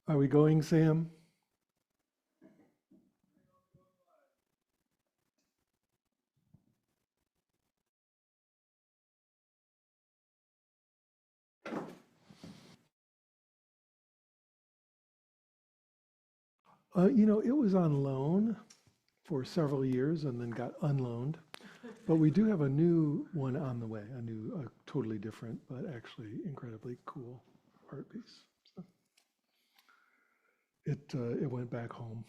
Are we going, Sam? It was on loan for several years and then got unloaned. But we do have a new one on the way, a totally different, but actually incredibly cool art piece. So it went back home.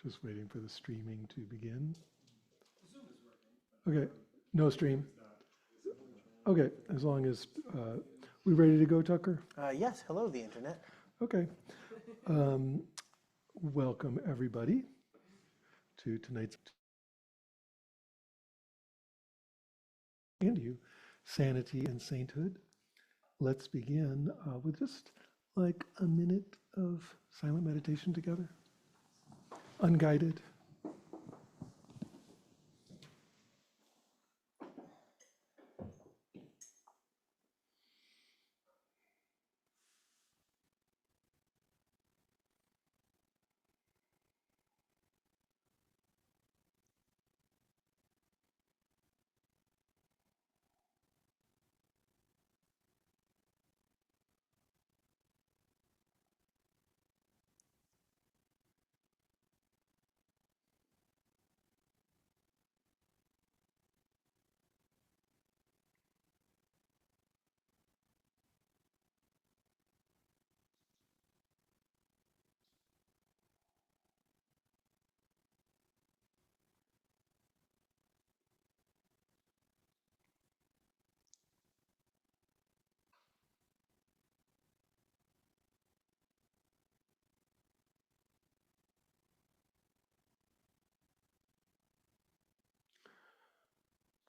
Just waiting for the streaming to begin. Okay, no stream. Okay, as long as we ready to go, Tucker? Yes, hello, the internet. Okay. Welcome, everybody, to tonight's and you, Sanity and Sainthood. Let's begin with just like a minute of silent meditation together, unguided.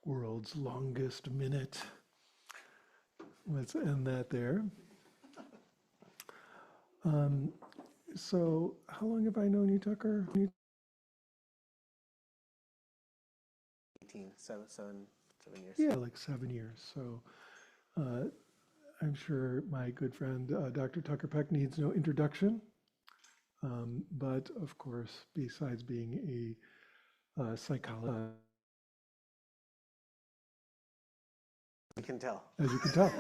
World's longest minute. Let's end that there. So how long have I known you, Tucker? 18, seven years. Yeah, like 7 years. So I'm sure my good friend, Dr. Tucker Peck, needs no introduction. But of course, besides being a psychologist, You can tell. as you can tell,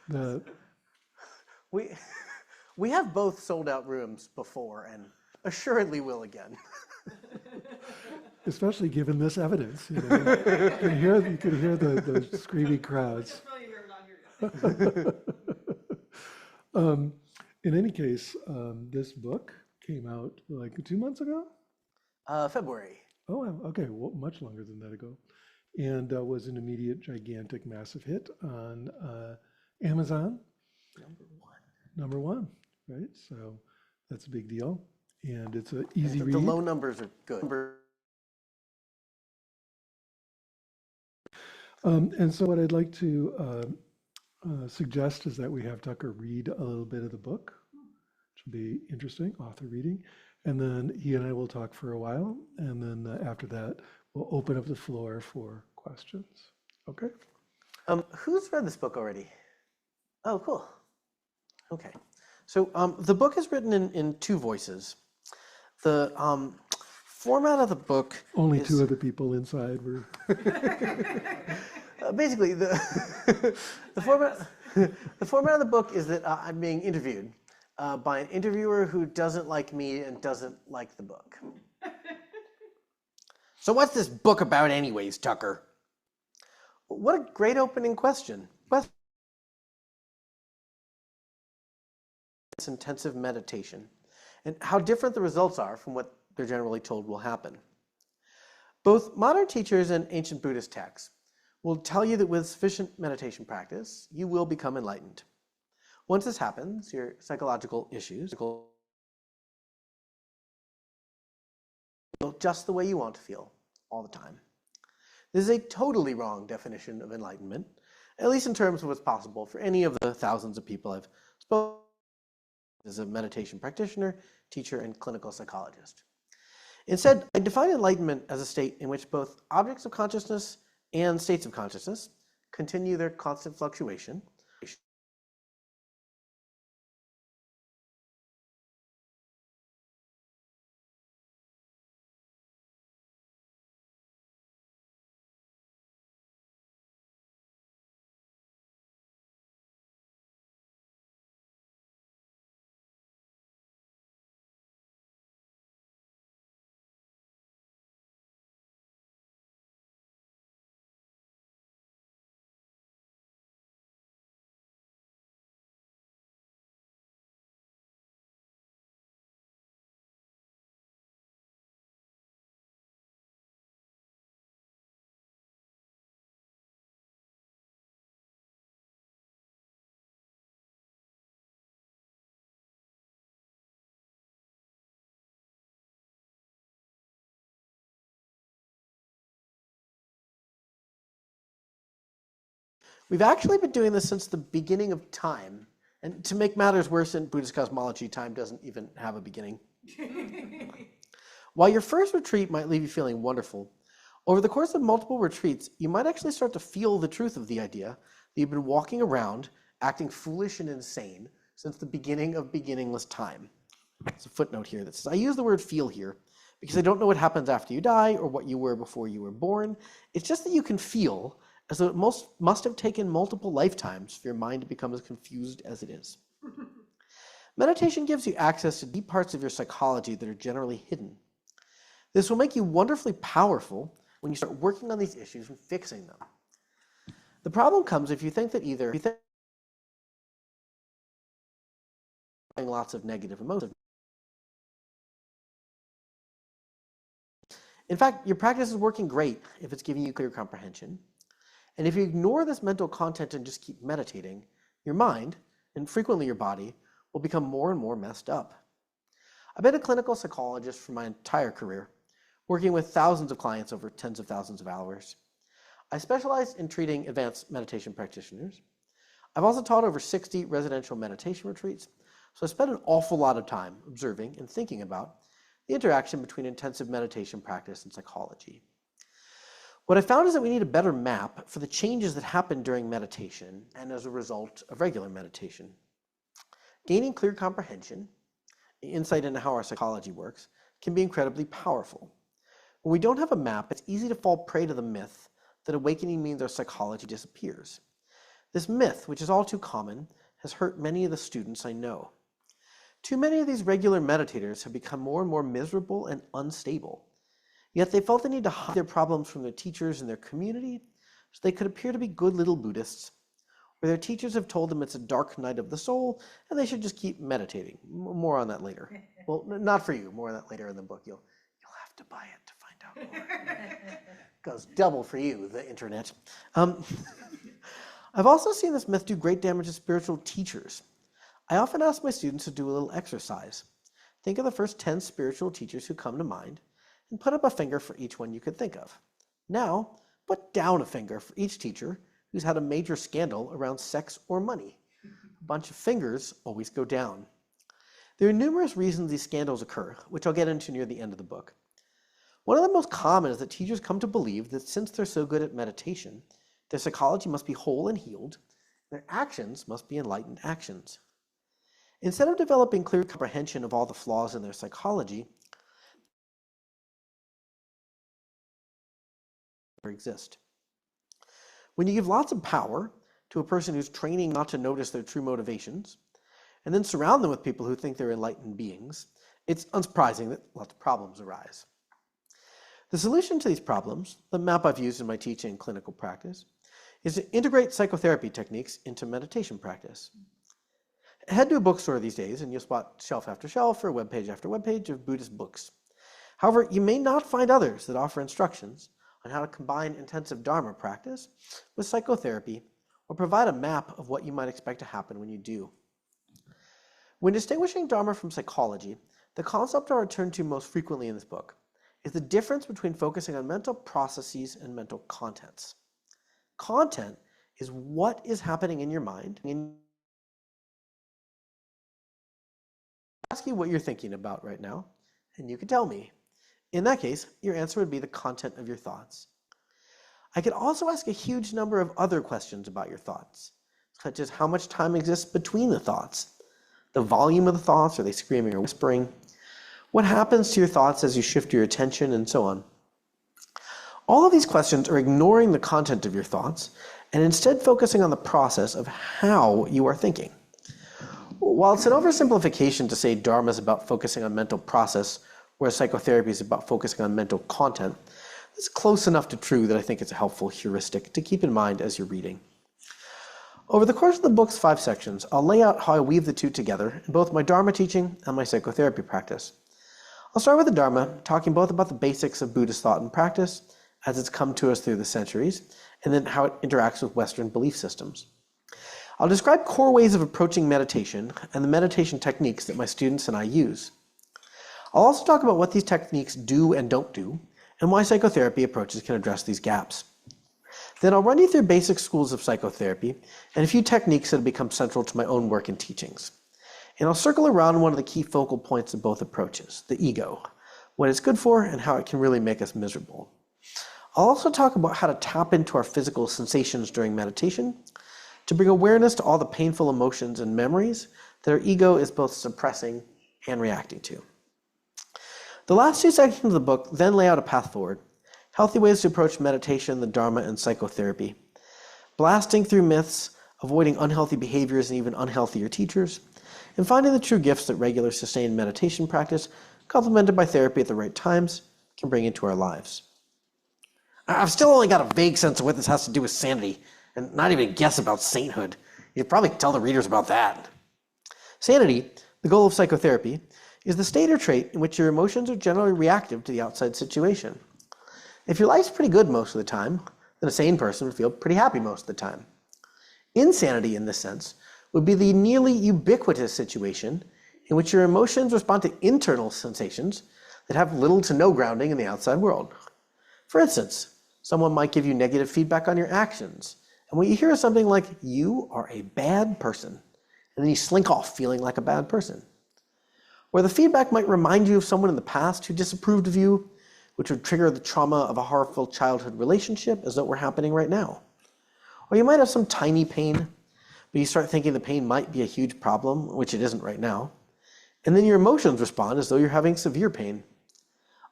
the We have both sold out rooms before and assuredly will again. especially given this evidence, you could hear the screaming crowds. In any case, this book came out like 2 months ago. February. Oh, wow, okay, well, much longer than that ago, and was an immediate, gigantic, massive hit on Amazon. Number one, right? So that's a big deal, and it's an easy read. The low numbers are good. And so what I'd like to suggest is that we have Tucker read a little bit of the book, which will be interesting, author reading, and then he and I will talk for a while, and then after that, we'll open up the floor for questions. Okay? Who's read this book already? Oh, cool. Okay. So the book is written in two voices. The format of the book Only is, two of the people inside were. basically the format of the book is that I'm being interviewed by an interviewer who doesn't like me and doesn't like the book. So what's this book about anyways, Tucker? What a great opening question. It's intensive meditation and how different the results are from what they're generally told will happen. Both modern teachers and ancient Buddhist texts will tell you that with sufficient meditation practice, you will become enlightened. Once this happens, your psychological issues will feel just the way you want to feel all the time. This is a totally wrong definition of enlightenment, at least in terms of what's possible for any of the thousands of people I've spoken to as a meditation practitioner, teacher, and clinical psychologist. Instead, I define enlightenment as a state in which both objects of consciousness and states of consciousness continue their constant fluctuation. We've actually been doing this since the beginning of time. And to make matters worse, in Buddhist cosmology, time doesn't even have a beginning. While your first retreat might leave you feeling wonderful, over the course of multiple retreats, you might actually start to feel the truth of the idea that you've been walking around acting foolish and insane since the beginning of beginningless time. There's a footnote here that says, I use the word feel here because I don't know what happens after you die or what you were before you were born. It's just that you can feel as though it must have taken multiple lifetimes for your mind to become as confused as it is. Meditation gives you access to deep parts of your psychology that are generally hidden. This will make you wonderfully powerful when you start working on these issues and fixing them. The problem comes if you think that either lots of negative emotions. In fact, your practice is working great if it's giving you clear comprehension. And if you ignore this mental content and just keep meditating, your mind, and frequently your body, will become more and more messed up. I've been a clinical psychologist for my entire career, working with thousands of clients over tens of thousands of hours. I specialize in treating advanced meditation practitioners. I've also taught over 60 residential meditation retreats, so I spent an awful lot of time observing and thinking about the interaction between intensive meditation practice and psychology. What I found is that we need a better map for the changes that happen during meditation and as a result of regular meditation. Gaining clear comprehension, insight into how our psychology works, can be incredibly powerful. When we don't have a map, it's easy to fall prey to the myth that awakening means our psychology disappears. This myth, which is all too common, has hurt many of the students I know. Too many of these regular meditators have become more and more miserable and unstable. Yet they felt the need to hide their problems from their teachers and their community so they could appear to be good little Buddhists, or their teachers have told them it's a dark night of the soul and they should just keep meditating. More on that later. Well, not for you. More on that later in the book. You'll have to buy it to find out more. Goes double for you, the internet. I've also seen this myth do great damage to spiritual teachers. I often ask my students to do a little exercise. Think of the first 10 spiritual teachers who come to mind, and put up a finger for each one you could think of. Now, put down a finger for each teacher who's had a major scandal around sex or money. A bunch of fingers always go down. There are numerous reasons these scandals occur, which I'll get into near the end of the book. One of the most common is that teachers come to believe that since they're so good at meditation, their psychology must be whole and healed, and their actions must be enlightened actions. Instead of developing clear comprehension of all the flaws in their psychology, exist. When you give lots of power to a person who's training not to notice their true motivations, and then surround them with people who think they're enlightened beings, it's unsurprising that lots of problems arise. The solution to these problems, the map I've used in my teaching and clinical practice, is to integrate psychotherapy techniques into meditation practice. Head to a bookstore these days and you'll spot shelf after shelf or webpage after webpage of Buddhist books. However, you may not find others that offer instructions on how to combine intensive Dharma practice with psychotherapy or provide a map of what you might expect to happen when you do. When distinguishing Dharma from psychology, the concept I return to most frequently in this book is the difference between focusing on mental processes and mental contents. Content is what is happening in your mind. Ask you what you're thinking about right now, and you can tell me. In that case, your answer would be the content of your thoughts. I could also ask a huge number of other questions about your thoughts, such as how much time exists between the thoughts, the volume of the thoughts, are they screaming or whispering, what happens to your thoughts as you shift your attention, and so on. All of these questions are ignoring the content of your thoughts and instead focusing on the process of how you are thinking. While it's an oversimplification to say Dharma is about focusing on mental process, whereas psychotherapy is about focusing on mental content, it's close enough to true that I think it's a helpful heuristic to keep in mind as you're reading. Over the course of the book's 5 sections, I'll lay out how I weave the two together in both my Dharma teaching and my psychotherapy practice. I'll start with the Dharma, talking both about the basics of Buddhist thought and practice, as it's come to us through the centuries, and then how it interacts with Western belief systems. I'll describe core ways of approaching meditation and the meditation techniques that my students and I use. I'll also talk about what these techniques do and don't do, and why psychotherapy approaches can address these gaps. Then I'll run you through basic schools of psychotherapy and a few techniques that have become central to my own work and teachings. And I'll circle around one of the key focal points of both approaches, the ego, what it's good for and how it can really make us miserable. I'll also talk about how to tap into our physical sensations during meditation to bring awareness to all the painful emotions and memories that our ego is both suppressing and reacting to. The last 2 sections of the book then lay out a path forward, healthy ways to approach meditation, the Dharma, and psychotherapy, blasting through myths, avoiding unhealthy behaviors and even unhealthier teachers, and finding the true gifts that regular sustained meditation practice, complemented by therapy at the right times, can bring into our lives. I've still only got a vague sense of what this has to do with sanity, and not even a guess about sainthood. You should probably tell the readers about that. Sanity, the goal of psychotherapy, is the state or trait in which your emotions are generally reactive to the outside situation. If your life's pretty good most of the time, then a sane person would feel pretty happy most of the time. Insanity, in this sense, would be the nearly ubiquitous situation in which your emotions respond to internal sensations that have little to no grounding in the outside world. For instance, someone might give you negative feedback on your actions, and when you hear something like, "You are a bad person," and then you slink off feeling like a bad person. Or the feedback might remind you of someone in the past who disapproved of you, which would trigger the trauma of a horrible childhood relationship as though it were happening right now. Or you might have some tiny pain, but you start thinking the pain might be a huge problem, which it isn't right now. And then your emotions respond as though you're having severe pain.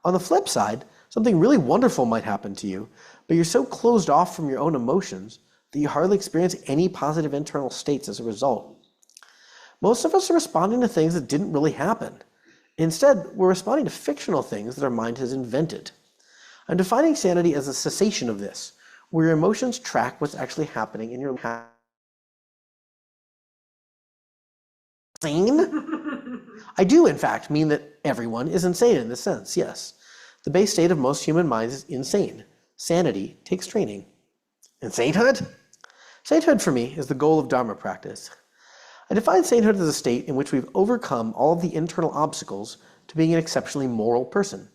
On the flip side, something really wonderful might happen to you, but you're so closed off from your own emotions that you hardly experience any positive internal states as a result. Most of us are responding to things that didn't really happen. Instead, we're responding to fictional things that our mind has invented. I'm defining sanity as a cessation of this, where your emotions track what's actually happening in your life. Sane? I do, in fact, mean that everyone is insane in this sense, yes. The base state of most human minds is insane. Sanity takes training. And sainthood? Sainthood, for me, is the goal of Dharma practice. I define sainthood as a state in which we've overcome all of the internal obstacles to being an exceptionally moral person.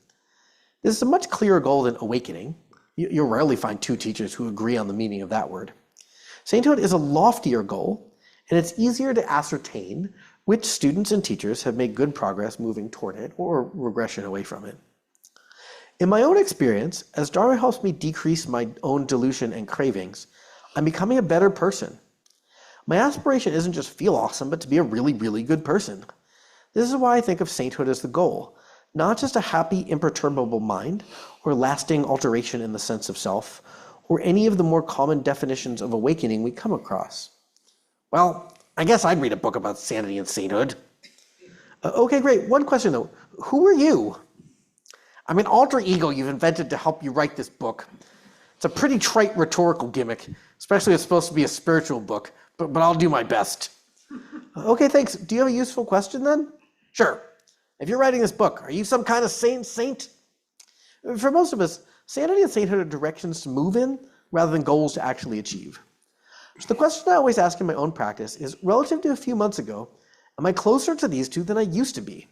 This is a much clearer goal than awakening. You'll rarely find 2 teachers who agree on the meaning of that word. Sainthood is a loftier goal, and it's easier to ascertain which students and teachers have made good progress moving toward it or regression away from it. In my own experience, as Dharma helps me decrease my own delusion and cravings, I'm becoming a better person. My aspiration isn't just feel awesome, but to be a really, really good person. This is why I think of sainthood as the goal, not just a happy, imperturbable mind, or lasting alteration in the sense of self, or any of the more common definitions of awakening we come across. Well, I guess I'd read a book about sanity and sainthood. Okay, great. One question though. Who are you? I'm an alter ego you've invented to help you write this book. It's a pretty trite rhetorical gimmick, especially if it's supposed to be a spiritual book, but I'll do my best. Okay, thanks. Do you have a useful question then? Sure. If you're writing this book, are you some kind of saint? For most of us, sanity and sainthood are directions to move in rather than goals to actually achieve. So the question I always ask in my own practice is, relative to a few months ago, am I closer to these two than I used to be?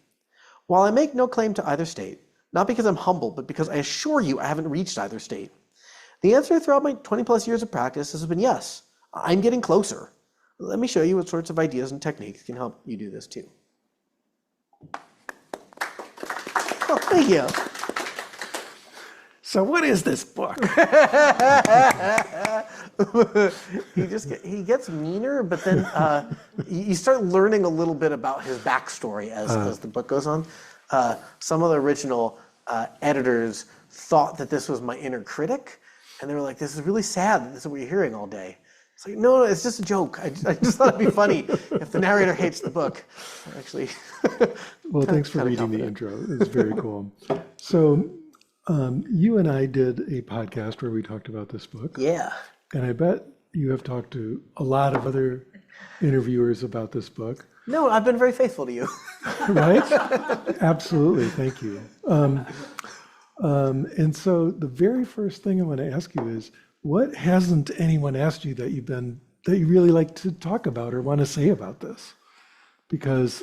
While I make no claim to either state, not because I'm humble, but because I assure you I haven't reached either state, the answer throughout my 20 plus years of practice has been yes, I'm getting closer. Let me show you what sorts of ideas and techniques can help you do this too. Oh, thank you. So what is this book? He gets meaner, but then you start learning a little bit about his backstory as the book goes on. Some of the original editors thought that this was my inner critic, and they were like, "This is really sad that this is what you're hearing all day." It's like, no, it's just a joke. I just thought it'd be funny if the narrator hates the book. Actually, Well, thanks for reading the intro. It's very cool. So you and I did a podcast where we talked about this book. Yeah. And I bet you have talked to a lot of other interviewers about this book. No, I've been very faithful to you. Right? Absolutely. Thank you. And so the very first thing I want to ask you is, what hasn't anyone asked you that you really like to talk about or want to say about this? Because,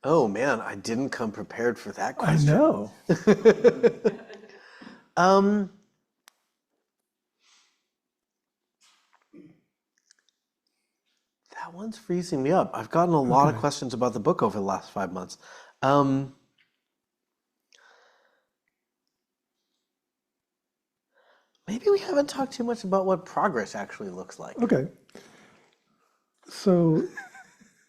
Oh man, I didn't come prepared for that I question. know. That one's freezing me up. I've gotten a lot of questions about the book over the last 5 months. Maybe we haven't talked too much about what progress actually looks like. Okay. So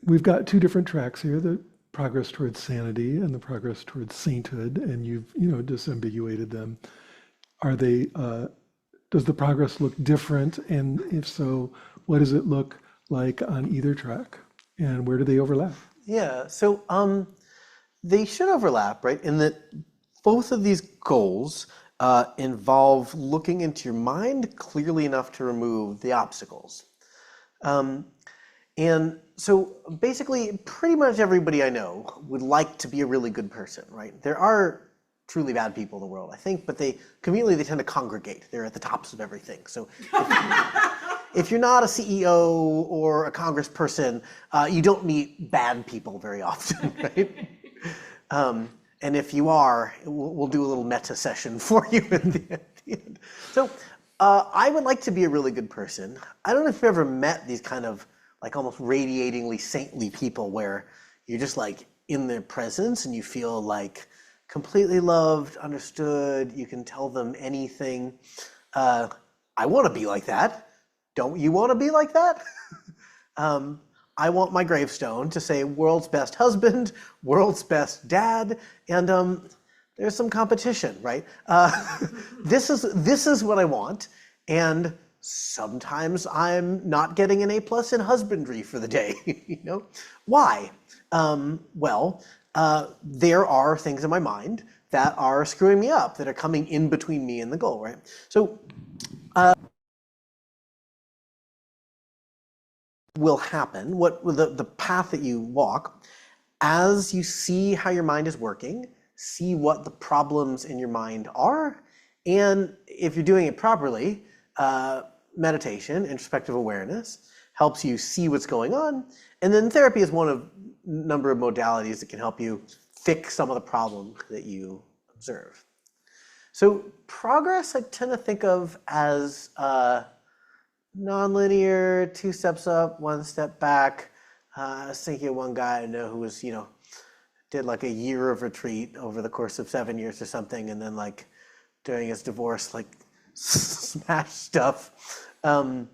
we've got two different tracks here, the progress towards sanity and the progress towards sainthood, and you've, disambiguated them. Are they, does the progress look different? And if so, what does it look like on either track? And where do they overlap? Yeah, so they should overlap, right? In that both of these goals involve looking into your mind clearly enough to remove the obstacles. And so basically, pretty much everybody I know would like to be a really good person, right? There are truly bad people in the world, I think, but they tend to congregate. They're at the tops of everything. So if you're not a CEO or a congressperson, you don't meet bad people very often, right? And if you are, we'll do a little meta session for you at the end. So I would like to be a really good person. I don't know if you've ever met these kind of like almost radiatingly saintly people where you're just like in their presence and you feel like completely loved, understood, you can tell them anything. I want to be like that. Don't you want to be like that? I want my gravestone to say world's best husband, world's best dad, and there's some competition, right? This is what I want, and sometimes I'm not getting an A+ in husbandry for the day. Why? There are things in my mind that are screwing me up, that are coming in between me and the goal, right? So will happen, what the path that you walk, as you see how your mind is working, see what the problems in your mind are, and if you're doing it properly, meditation, introspective awareness, helps you see what's going on, and then therapy is one of a number of modalities that can help you fix some of the problems that you observe. So progress I tend to think of as nonlinear, 2 steps up, 1 step back. I was thinking of one guy I know who was, did like a year of retreat over the course of 7 years or something, and then like during his divorce, like smash stuff. That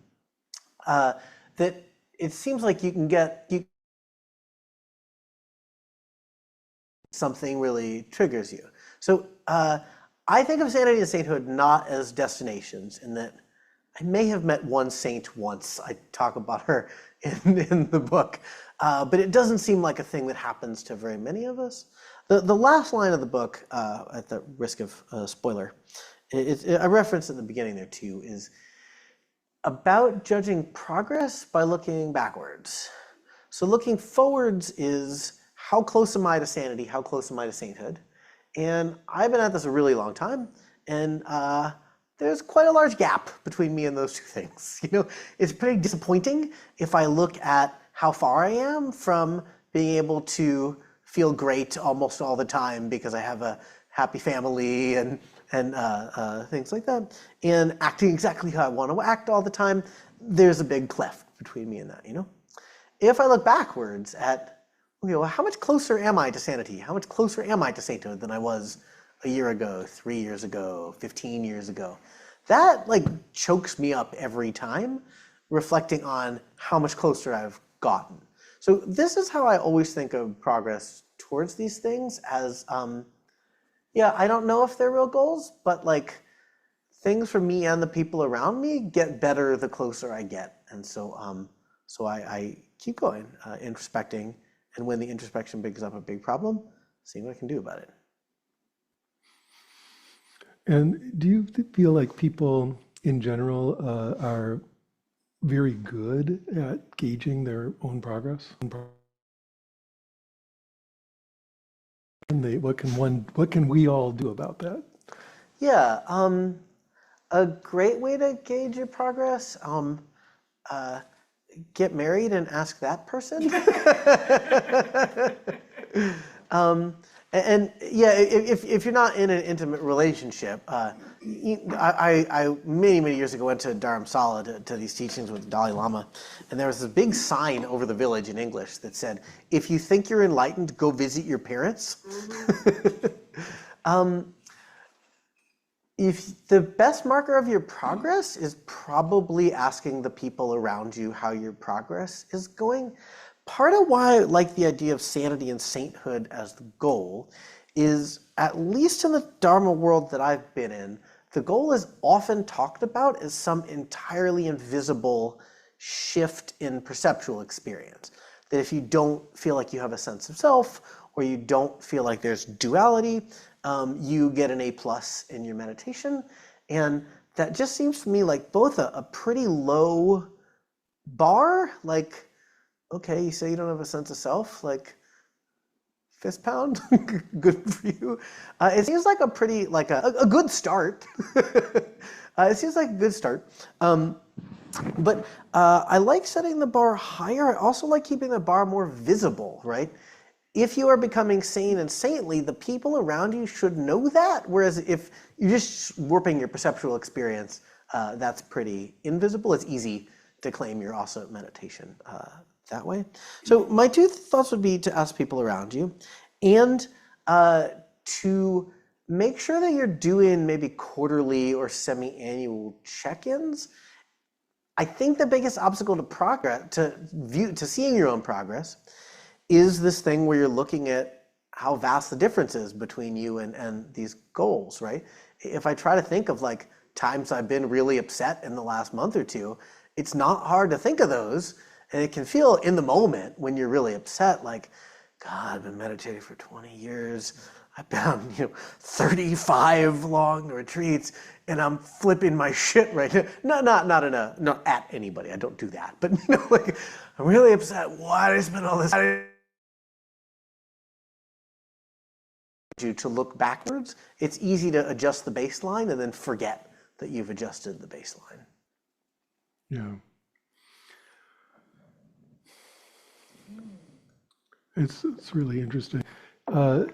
it seems like you can get something really triggers you. So I think of sanity and sainthood not as destinations, in that I may have met one saint once. I talk about her in the book, but it doesn't seem like a thing that happens to very many of us. The last line of the book, at the risk of spoiler, I referenced in the beginning there too, is about judging progress by looking backwards. So looking forwards is, how close am I to sanity? How close am I to sainthood? And I've been at this a really long time, and there's quite a large gap between me and those two things. It's pretty disappointing if I look at how far I am from being able to feel great almost all the time because I have a happy family and things like that, and acting exactly how I want to act all the time. There's a big cleft between me and that. If I look backwards at, how much closer am I to sanity? How much closer am I to sainthood than I was a year ago, 3 years ago, 15 years ago. That like chokes me up every time, reflecting on how much closer I've gotten. So this is how I always think of progress towards these things as, yeah, I don't know if they're real goals, but like things for me and the people around me get better the closer I get. And so, I keep going, introspecting, and when the introspection brings up a big problem, seeing what I can do about it. And do you feel like people in general are very good at gauging their own progress? And what can we all do about that? Yeah, a great way to gauge your progress, get married and ask that person. And yeah, if you're not in an intimate relationship, I many years ago went to Dharamsala to these teachings with the Dalai Lama, and there was this big sign over the village in English that said, "If you think you're enlightened, go visit your parents." If the best marker of your progress is probably asking the people around you how your progress is going. Part of why I like the idea of sanity and sainthood as the goal is, at least in the Dharma world that I've been in, the goal is often talked about as some entirely invisible shift in perceptual experience. That if you don't feel like you have a sense of self, or you don't feel like there's duality, you get an A+ in your meditation. And that just seems to me like both a pretty low bar, like, okay, you say you don't have a sense of self, like fist pound, good for you. It seems like a pretty, like a good start. It seems like a good start. But I like setting the bar higher. I also like keeping the bar more visible, right? If you are becoming sane and saintly, the people around you should know that. Whereas if you're just warping your perceptual experience, that's pretty invisible. It's easy to claim you're also at meditation that way. So my two thoughts would be to ask people around you and to make sure that you're doing maybe quarterly or semi-annual check-ins. I think the biggest obstacle to progress, to seeing your own progress, is this thing where you're looking at how vast the difference is between you and these goals, right? If I try to think of like times I've been really upset in the last month or two, it's not hard to think of those. And it can feel in the moment when you're really upset, like, God, I've been meditating for 20 years. I've been on 35 long retreats, and I'm flipping my shit right now. Not at anybody. I don't do that. But like, I'm really upset. Why did I spend all this time? To look backwards, it's easy to adjust the baseline and then forget that you've adjusted the baseline. Yeah. It's really interesting. Do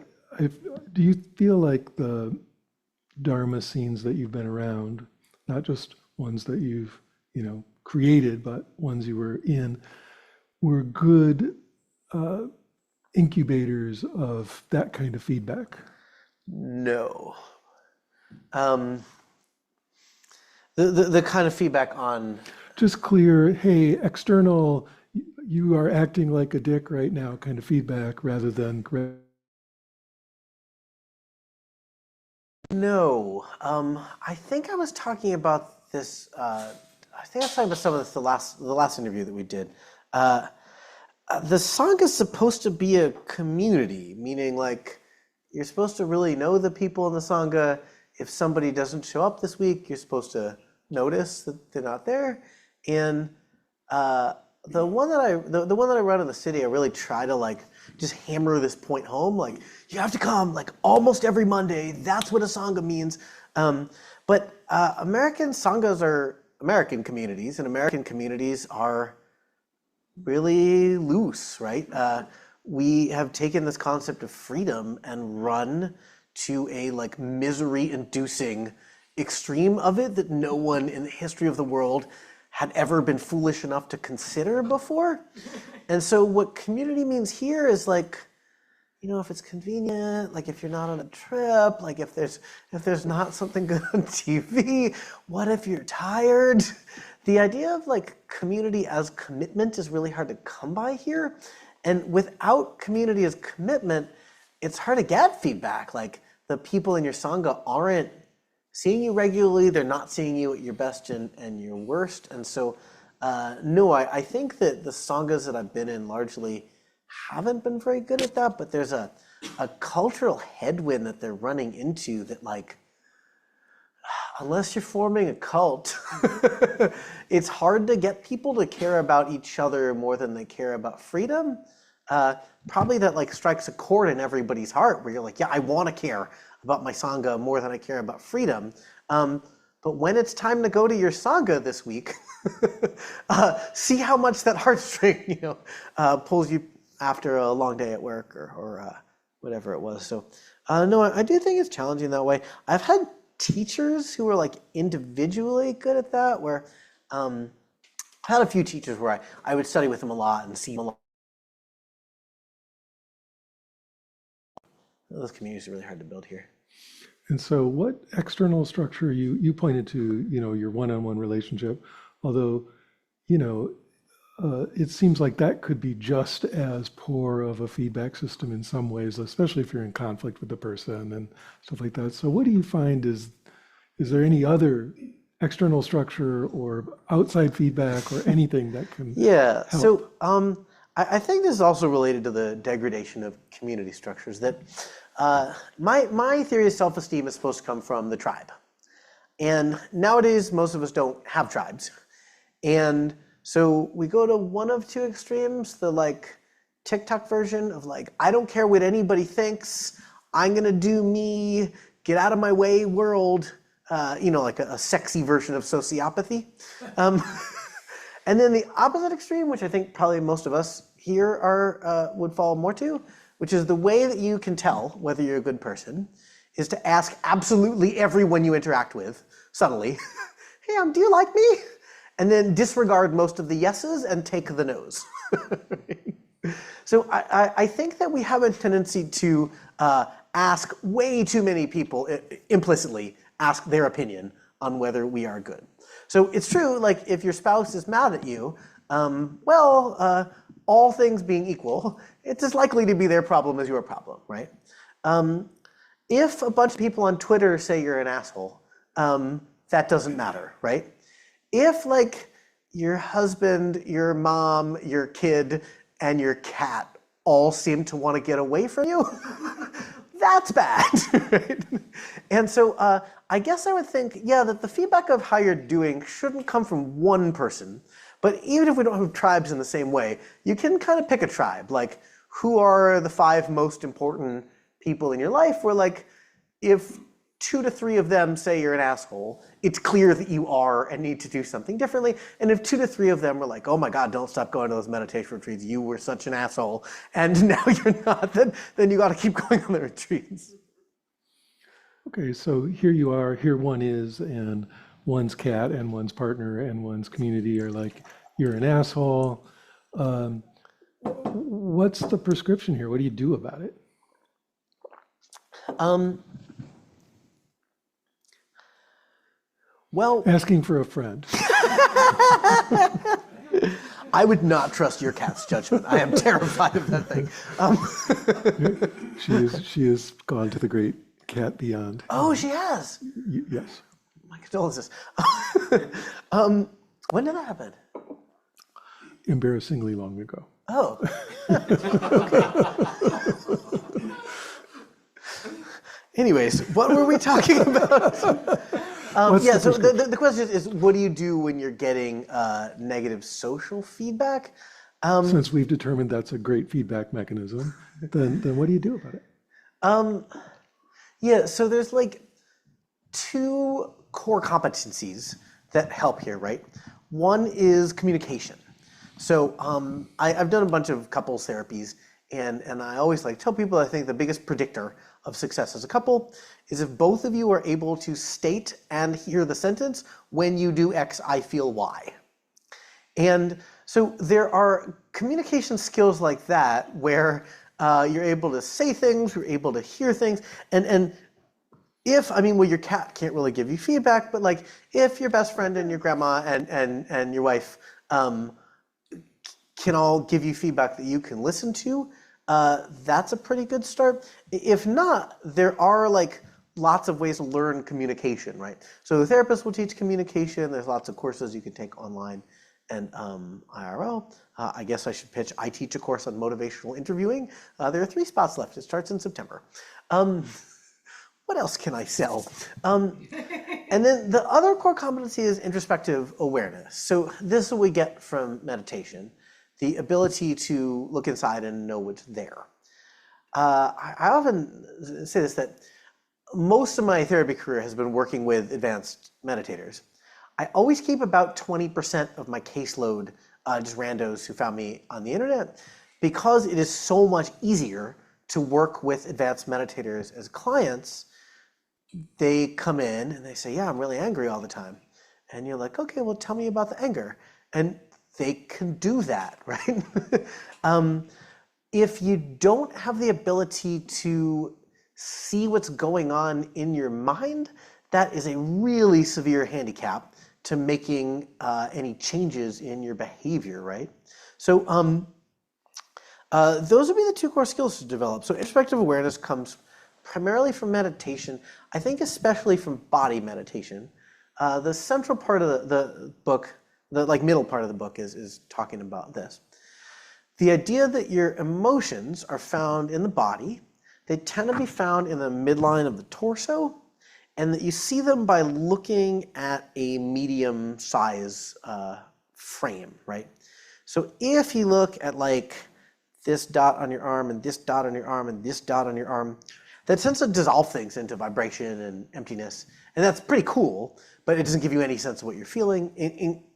you feel like the Dharma scenes that you've been around, not just ones that you've created, but ones you were in, were good incubators of that kind of feedback? No. The kind of feedback on just clear, hey, external, you are acting like a dick right now kind of feedback rather than no. I think I was talking about this. I think I was talking about some of this the last interview that we did. The Sangha is supposed to be a community, meaning like you're supposed to really know the people in the Sangha. If somebody doesn't show up this week, you're supposed to notice that they're not there. And the one that I run in the city, I really try to like just hammer this point home. Like, you have to come like almost every Monday. That's what a Sangha means. But American Sanghas are American communities, and American communities are really loose, right? We have taken this concept of freedom and run to a like misery-inducing extreme of it that no one in the history of the world had ever been foolish enough to consider before. And so what community means here is like if it's convenient, like if you're not on a trip, like if there's not something good on TV, what if you're tired? The idea of like community as commitment is really hard to come by here. And without community as commitment, it's hard to get feedback. Like the people in your Sangha aren't seeing you regularly, they're not seeing you at your best and your worst. And so, no, I think that the Sanghas that I've been in largely haven't been very good at that, but there's a cultural headwind that they're running into that, like, unless you're forming a cult, it's hard to get people to care about each other more than they care about freedom. Probably that like strikes a chord in everybody's heart where you're like, yeah, I want to care about my Sangha more than I care about freedom. But when it's time to go to your Sangha this week, see how much that heartstring, pulls you after a long day at work or whatever it was. So no, I do think it's challenging that way. I've had teachers who were like individually good at that, where I had a few teachers where I would study with them a lot and see them a lot. Those communities are really hard to build here. And so what external structure you pointed to, your one-on-one relationship, although, it seems like that could be just as poor of a feedback system in some ways, especially if you're in conflict with the person and stuff like that. So what do you find is there any other external structure or outside feedback or anything that can help? So I think this is also related to the degradation of community structures, that my theory of self-esteem is supposed to come from the tribe. And nowadays, most of us don't have tribes. And so we go to one of two extremes, the like TikTok version of like, I don't care what anybody thinks, I'm gonna do me, get out of my way world, like a sexy version of sociopathy. And then the opposite extreme, which I think probably most of us here would fall more to, which is the way that you can tell whether you're a good person, is to ask absolutely everyone you interact with, subtly, hey, do you like me? And then disregard most of the yeses and take the nos. So I think that we have a tendency to ask way too many people, implicitly ask their opinion on whether we are good. So it's true, like if your spouse is mad at you, all things being equal, it's as likely to be their problem as your problem, right? If a bunch of people on Twitter say you're an asshole, that doesn't matter, right? If like your husband, your mom, your kid, and your cat all seem to want to get away from you, that's bad, right? And so I guess I would think, that the feedback of how you're doing shouldn't come from one person. But even if we don't have tribes in the same way, you can kind of pick a tribe. Like, who are the 5 most important people in your life? Where like, if 2 to 3 of them say you're an asshole, it's clear that you are and need to do something differently. And if 2 to 3 of them were like, oh my God, don't stop going to those meditation retreats, you were such an asshole, and now you're not, then you got to keep going on the retreats. Okay, so here you are, here one is, and one's cat and one's partner and one's community are like, you're an asshole. What's the prescription here? What do you do about it? Well, asking for a friend. I would not trust your cat's judgment. I am terrified of that thing. She has gone to the great cat beyond. Oh, she has? Yes. My condolences. When did that happen? Embarrassingly long ago. Oh. Anyways, what were we talking about? So the question is, what do you do when you're getting negative social feedback? Since we've determined that's a great feedback mechanism, then what do you do about it? So there's like 2 core competencies that help here, right? One is communication. So I've done a bunch of couples therapies, and I always like tell people I think the biggest predictor of success as a couple is if both of you are able to state and hear the sentence, when you do X, I feel Y. And so there are communication skills like that where You're able to say things, you're able to hear things. And if, I mean, well, your cat can't really give you feedback, but like if your best friend and your grandma and your wife can all give you feedback that you can listen to, that's a pretty good start. If not, there are like lots of ways to learn communication, right? So the therapist will teach communication. There's lots of courses you can take online and IRL. I guess I should pitch. I teach a course on motivational interviewing. There are 3 spots left. It starts in September. What else can I sell? And then the other core competency is introspective awareness. So this is what we get from meditation, the ability to look inside and know what's there. I often say this, that most of my therapy career has been working with advanced meditators. I always keep about 20% of my caseload just randos who found me on the internet, because it is so much easier to work with advanced meditators as clients. They come in and they say, yeah, I'm really angry all the time. And you're like, okay, well, tell me about the anger. And they can do that, right? If you don't have the ability to see what's going on in your mind, that is a really severe handicap to making any changes in your behavior, right? So those would be the 2 core skills to develop. So introspective awareness comes primarily from meditation, I think especially from body meditation. The central part of the book, the like middle part of the book is talking about this. The idea that your emotions are found in the body, they tend to be found in the midline of the torso, and that you see them by looking at a medium size frame, right? So if you look at like this dot on your arm and this dot on your arm and this dot on your arm, that tends to dissolve things into vibration and emptiness. And that's pretty cool, but it doesn't give you any sense of what you're feeling.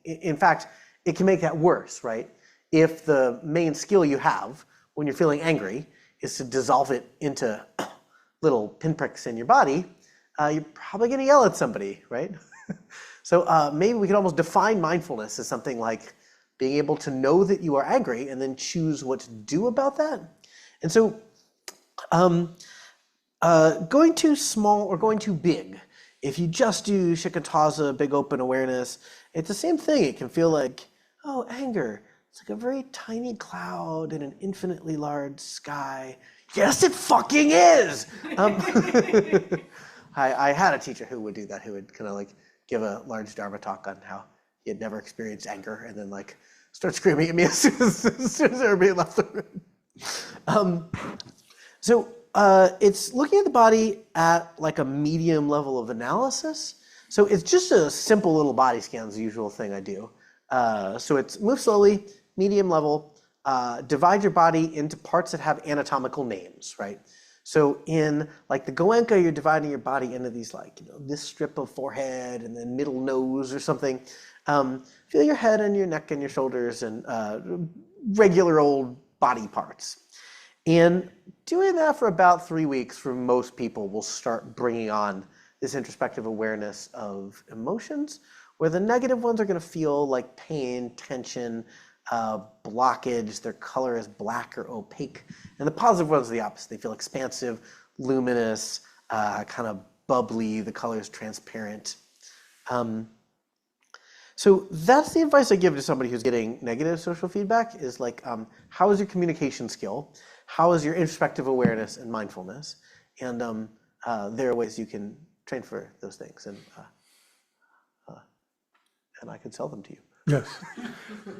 In fact, it can make that worse, right? If the main skill you have when you're feeling angry is to dissolve it into little pinpricks in your body, you're probably going to yell at somebody, right? So maybe we could almost define mindfulness as something like being able to know that you are angry and then choose what to do about that. And so going too small or going too big, if you just do shikantaza, big open awareness, it's the same thing. It can feel like, oh, anger. It's like a very tiny cloud in an infinitely large sky. Yes, it fucking is! I had a teacher who would do that, who would kind of like give a large Dharma talk on how he had never experienced anger and then like start screaming at me as soon as everybody left the room. So it's looking at the body at like a medium level of analysis. So it's just a simple little body scan is the usual thing I do. So it's move slowly, medium level, divide your body into parts that have anatomical names, right? So in like the Goenka, you're dividing your body into these like, you know, this strip of forehead and then middle nose or something. Feel your head and your neck and your shoulders and regular old body parts. And doing that for about 3 weeks for most people will start bringing on this introspective awareness of emotions, where the negative ones are going to feel like pain, tension, blockage, their color is black or opaque. And the positive ones are the opposite. They feel expansive, luminous, kind of bubbly, the color is transparent. So that's the advice I give to somebody who's getting negative social feedback is like, how is your communication skill? How is your introspective awareness and mindfulness? And there are ways you can train for those things. And I can sell them to you. Yes,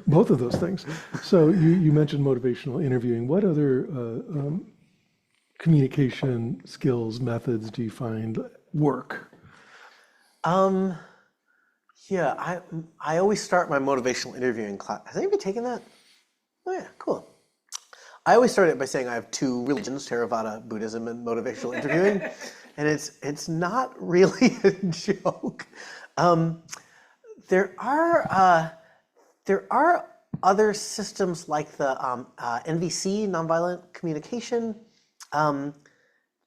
both of those things. So you mentioned motivational interviewing. What other communication skills, methods do you find work? Yeah, I always start my motivational interviewing class. Has anybody taken that? Oh yeah, cool. I always start it by saying I have 2 religions, Theravada Buddhism and motivational interviewing, and it's not really a joke. There are other systems like the NVC, nonviolent communication.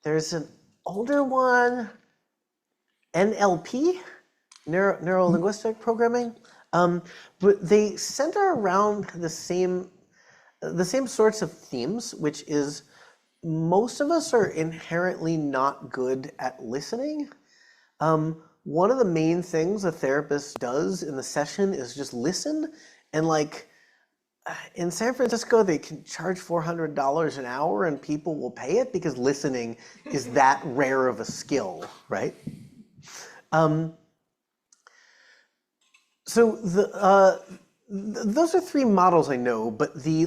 There's an older one, NLP, neuro-linguistic programming, but they center around the same sorts of themes, which is most of us are inherently not good at listening. One of the main things a therapist does in the session is just listen. And like in San Francisco, they can charge $400 an hour and people will pay it because listening is that rare of a skill, right? So those are three models I know, but the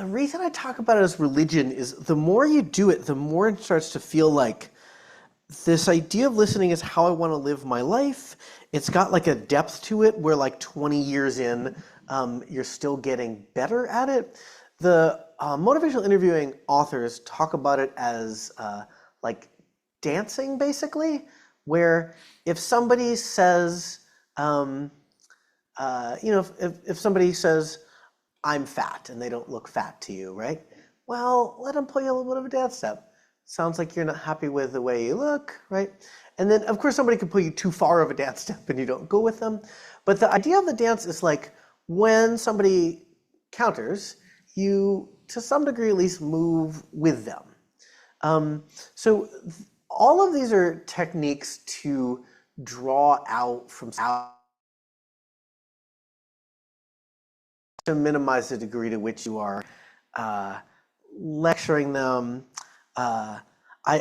reason I talk about it as religion is the more you do it, the more it starts to feel like this idea of listening is how I want to live my life. It's got like a depth to it where like 20 years in, you're still getting better at it. The motivational interviewing authors talk about it as like dancing, basically, where if somebody says, if somebody says, I'm fat, and they don't look fat to you, right? Well, let them play a little bit of a dance step. Sounds like you're not happy with the way you look, right? And then, of course, somebody could put you too far of a dance step and you don't go with them. But the idea of the dance is like when somebody counters, you, to some degree at least, move with them. So all of these are techniques to draw out from to minimize the degree to which you are lecturing them. I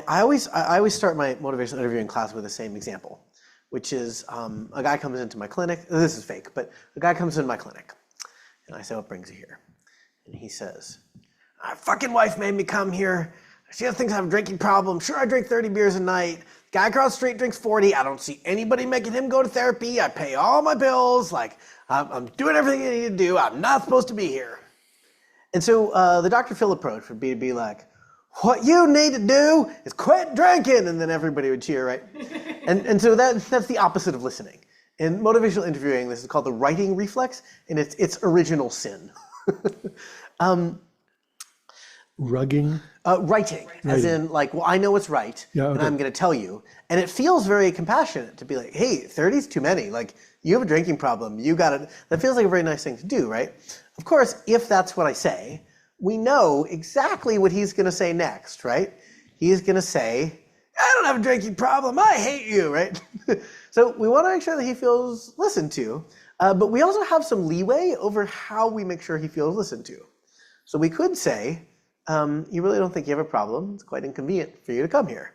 always start my motivational interviewing class with the same example, which is a guy comes into my clinic. This is fake, but a guy comes into my clinic, and I say, "What brings you here?" And he says, "My fucking wife made me come here. She thinks I have a drinking problem. Sure, I drink 30 beers a night. Guy across the street drinks 40. I don't see anybody making him go to therapy. I pay all my bills. Like, I'm doing everything I need to do. I'm not supposed to be here." And so the Dr. Phil approach would be to be like, "What you need to do is quit drinking." And then everybody would cheer, right? and so that's the opposite of listening. In motivational interviewing, this is called the writing reflex, and it's original sin. Rugging? Writing, as in like, well, I know what's right, Yeah, and okay. I'm going to tell you. And it feels very compassionate to be like, hey, 30's too many. Like, you have a drinking problem. You got it. That feels like a very nice thing to do, right? Of course, if that's what I say, we know exactly what he's going to say next, right? He's going to say, "I don't have a drinking problem. I hate you," right? So we want to make sure that he feels listened to, but we also have some leeway over how we make sure he feels listened to. So we could say, "You really don't think you have a problem. It's quite inconvenient for you to come here."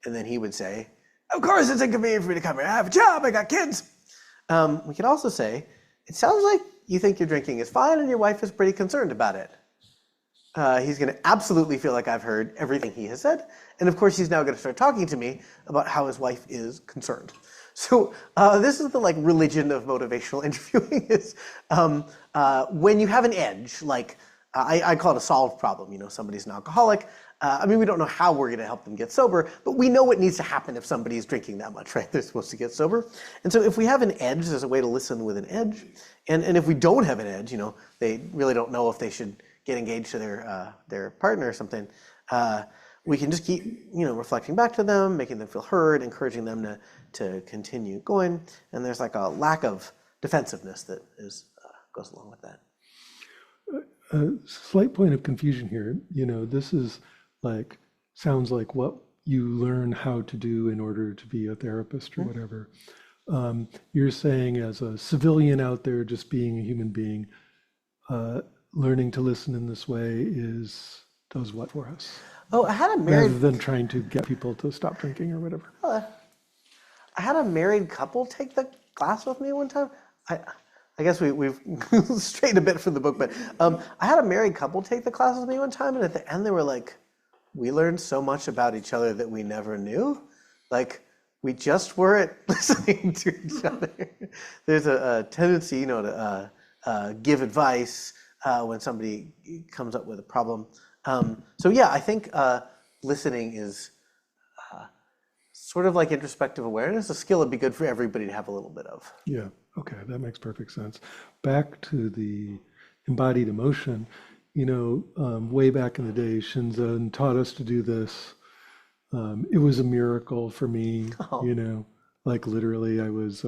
And then he would say, "Of course it's inconvenient for me to come here. I have a job. I got kids." We could also say, "It sounds like you think your drinking is fine and your wife is pretty concerned about it." He's going to absolutely feel like I've heard everything he has said. And of course, he's now going to start talking to me about how his wife is concerned. So this is the like religion of motivational interviewing is when you have an edge, like I call it a solved problem. You know, somebody's an alcoholic. I mean, we don't know how we're going to help them get sober, but we know what needs to happen if somebody's drinking that much, right? They're supposed to get sober. And so if we have an edge, there's a way to listen with an edge. And if we don't have an edge, you know, they really don't know if they should get engaged to their partner or something, we can just keep, you know, reflecting back to them, making them feel heard, encouraging them to continue going. And there's like a lack of defensiveness that goes along with that. Slight point of confusion here. You know, this is like, sounds like what you learn how to do in order to be a therapist or whatever. You're saying as a civilian out there, just being a human being, learning to listen in this way does what for us? Oh, I had a Rather married than trying to get people to stop drinking or whatever. I had a married couple take the class with me one time. I guess we've strayed a bit from the book, but I had a married couple take the class with me one time, and at the end they were like, "We learned so much about each other that we never knew. Like, we just weren't listening to each other." There's a tendency, you know, to give advice when somebody comes up with a problem. So yeah, I think listening is sort of like introspective awareness, a skill it'd be good for everybody to have a little bit of. Yeah, okay, that makes perfect sense. Back to the embodied emotion, you know, way back in the day, Shinzen taught us to do this. It was a miracle for me, you know, like literally I was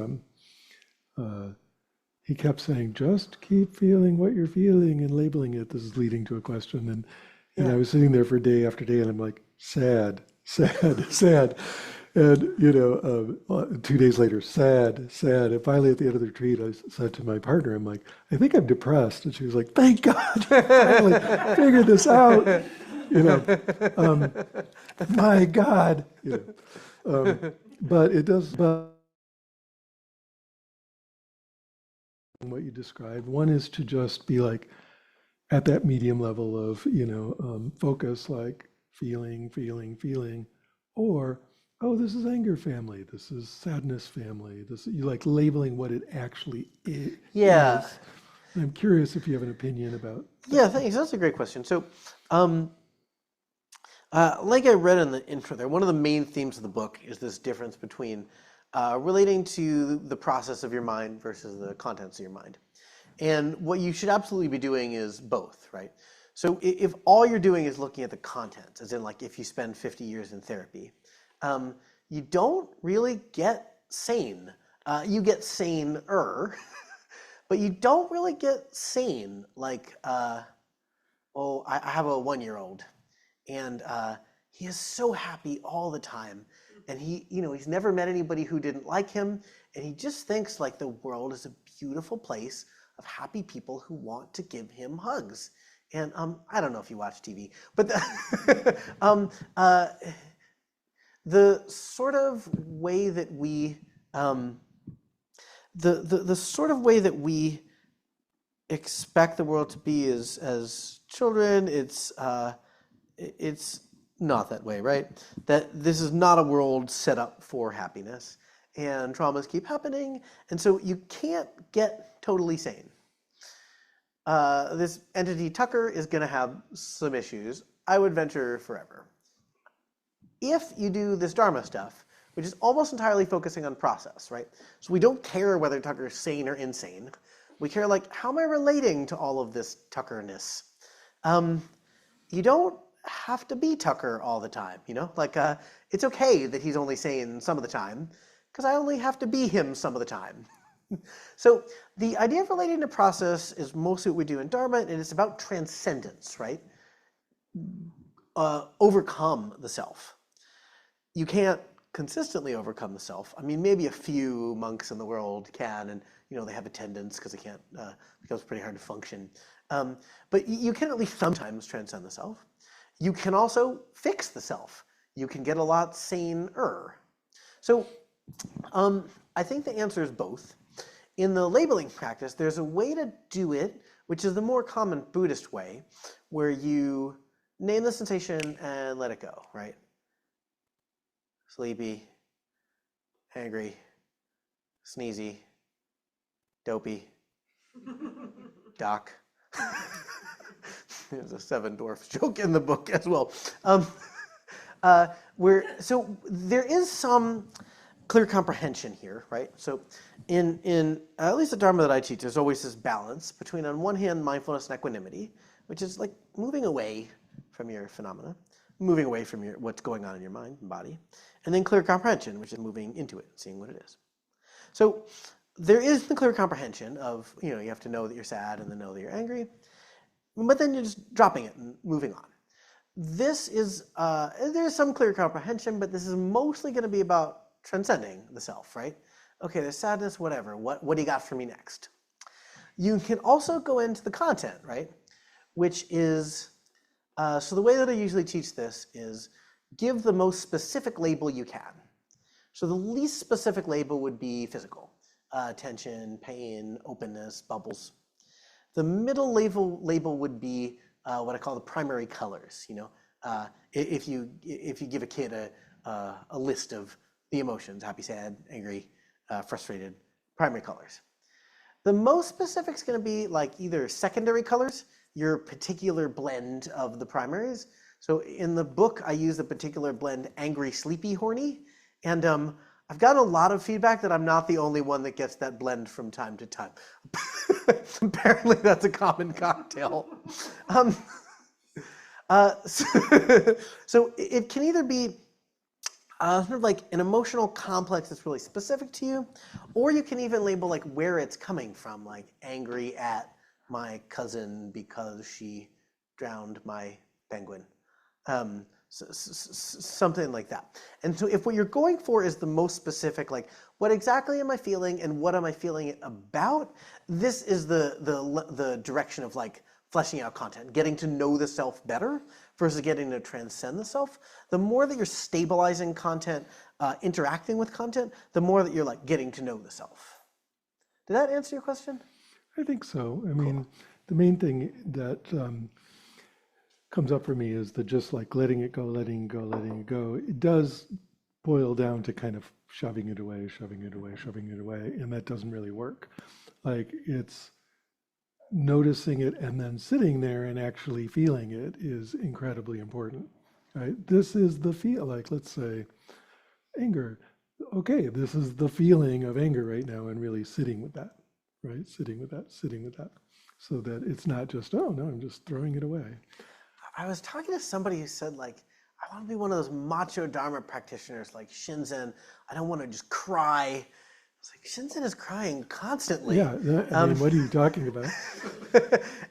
he kept saying, just keep feeling what you're feeling and labeling it. This is leading to a question. And I was sitting there for day after day, and I'm like, sad, sad, sad. And, 2 days later, sad, sad. And finally, at the end of the retreat, I said to my partner, I'm like, I think I'm depressed. And she was like, thank God, you finally figured this out. My God. But it does, but what you described, one is to just be like at that medium level of, focus, like feeling, feeling, feeling, or, oh, this is anger family, this is sadness family, you like labeling what it actually is. Yeah. And I'm curious if you have an opinion about that. Yeah, thanks. That's a great question. So, like I read in the intro there, one of the main themes of the book is this difference between relating to the process of your mind versus the contents of your mind. And what you should absolutely be doing is both, right? So if all you're doing is looking at the contents, as in like if you spend 50 years in therapy, you don't really get sane. You get saner, but you don't really get sane. Like, I have a 1-year-old, and he is so happy all the time. And he's never met anybody who didn't like him, and he just thinks like the world is a beautiful place of happy people who want to give him hugs. And I don't know if you watch TV, but the sort of way that we the sort of way that we expect the world to be as children, it's not that way, right? That this is not a world set up for happiness, and traumas keep happening, and so you can't get totally sane. This entity Tucker is going to have some issues, I would venture forever. If you do this Dharma stuff, which is almost entirely focusing on process, right? So we don't care whether Tucker is sane or insane. We care like, how am I relating to all of this Tuckerness? You don't have to be Tucker all the time, Like, it's okay that he's only sane some of the time, because I only have to be him some of the time. So the idea of relating to process is mostly what we do in Dharma, and it's about transcendence, right? Overcome the self. You can't consistently overcome the self. I mean, maybe a few monks in the world can, and they have attendance because they can't. It becomes pretty hard to function. But you can at least sometimes transcend the self. You can also fix the self. You can get a lot saner. So I think the answer is both. In the labeling practice, there's a way to do it, which is the more common Buddhist way, where you name the sensation and let it go, right? Sleepy, angry, sneezy, dopey, doc. There's a Seven Dwarfs joke in the book as well. So there is some clear comprehension here, right? So in at least the Dharma that I teach, there's always this balance between, on one hand, mindfulness and equanimity, which is like moving away from your phenomena, moving away from what's going on in your mind and body, and then clear comprehension, which is moving into it, seeing what it is. So there is the clear comprehension of, you have to know that you're sad and then know that you're angry, but then you're just dropping it and moving on. This is, there's some clear comprehension, but this is mostly going to be about transcending the self, right? Okay, there's sadness, whatever. What do you got for me next? You can also go into the content, right? Which is, so the way that I usually teach this is give the most specific label you can. So the least specific label would be physical. Tension, pain, openness, bubbles. The middle label would be what I call the primary colors. If you give a kid a list of the emotions, happy, sad, angry, frustrated, primary colors. The most specific is going to be like either secondary colors, your particular blend of the primaries. So in the book, I use the particular blend angry, sleepy, horny. And I've gotten a lot of feedback that I'm not the only one that gets that blend from time to time. Apparently that's a common cocktail. So it can either be Sort of like an emotional complex that's really specific to you, or you can even label like where it's coming from, like angry at my cousin because she drowned my penguin. Something like that. And so if what you're going for is the most specific, like what exactly am I feeling and what am I feeling it about, this is the direction of like fleshing out content, getting to know the self better versus getting to transcend the self. The more that you're stabilizing content, interacting with content, the more that you're like getting to know the self. Did that answer your question? I think so. I mean, the main thing that comes up for me is the just like letting it go, letting it go, letting it go. It does boil down to kind of shoving it away, shoving it away, shoving it away, and that doesn't really work. Like it's noticing it and then sitting there and actually feeling it is incredibly important, right? This is the feel, like let's say anger. Okay, this is the feeling of anger right now, and really sitting with that, right? Sitting with that, sitting with that, so that it's not just, oh no, I'm just throwing it away. I was talking to somebody who said like, I want to be one of those macho Dharma practitioners like Shinzen. I don't want to just cry. It's like Shinzen is crying constantly. Yeah, I mean, what are you talking about?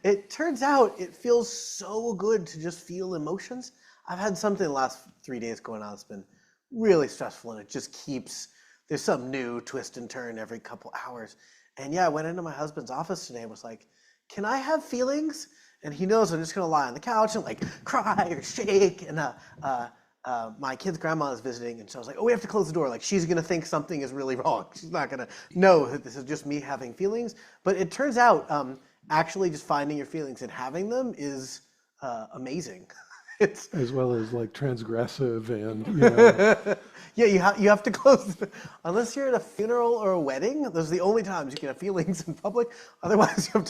It turns out it feels so good to just feel emotions. I've had something the last 3 days going on that's been really stressful, and it just keeps, there's some new twist and turn every couple hours. And yeah, I went into my husband's office today and was like, can I have feelings? And he knows I'm just gonna lie on the couch and like cry or shake. And my kid's grandma is visiting, and so I was like, oh, we have to close the door. Like she's gonna think something is really wrong. She's not gonna know that this is just me having feelings. But it turns out actually just finding your feelings and having them is amazing. It's As well as like transgressive and, you know. yeah, you have to close unless you're at a funeral or a wedding. Those are the only times you can have feelings in public. Otherwise, you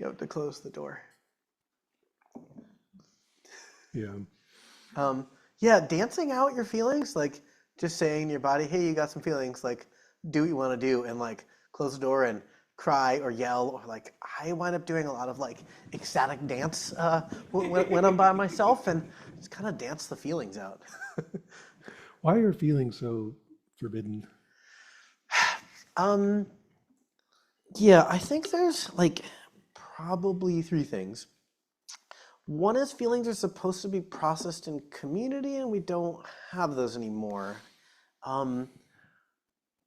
have to close the door. Yeah. Yeah, dancing out your feelings, like just saying to your body, hey, you got some feelings, like do what you want to do, and like close the door and cry or yell, or like I wind up doing a lot of like ecstatic dance when I'm by myself, and just kind of dance the feelings out. Why are feelings so forbidden? Yeah, I think there's like probably three things. One is feelings are supposed to be processed in community, and we don't have those anymore. Um,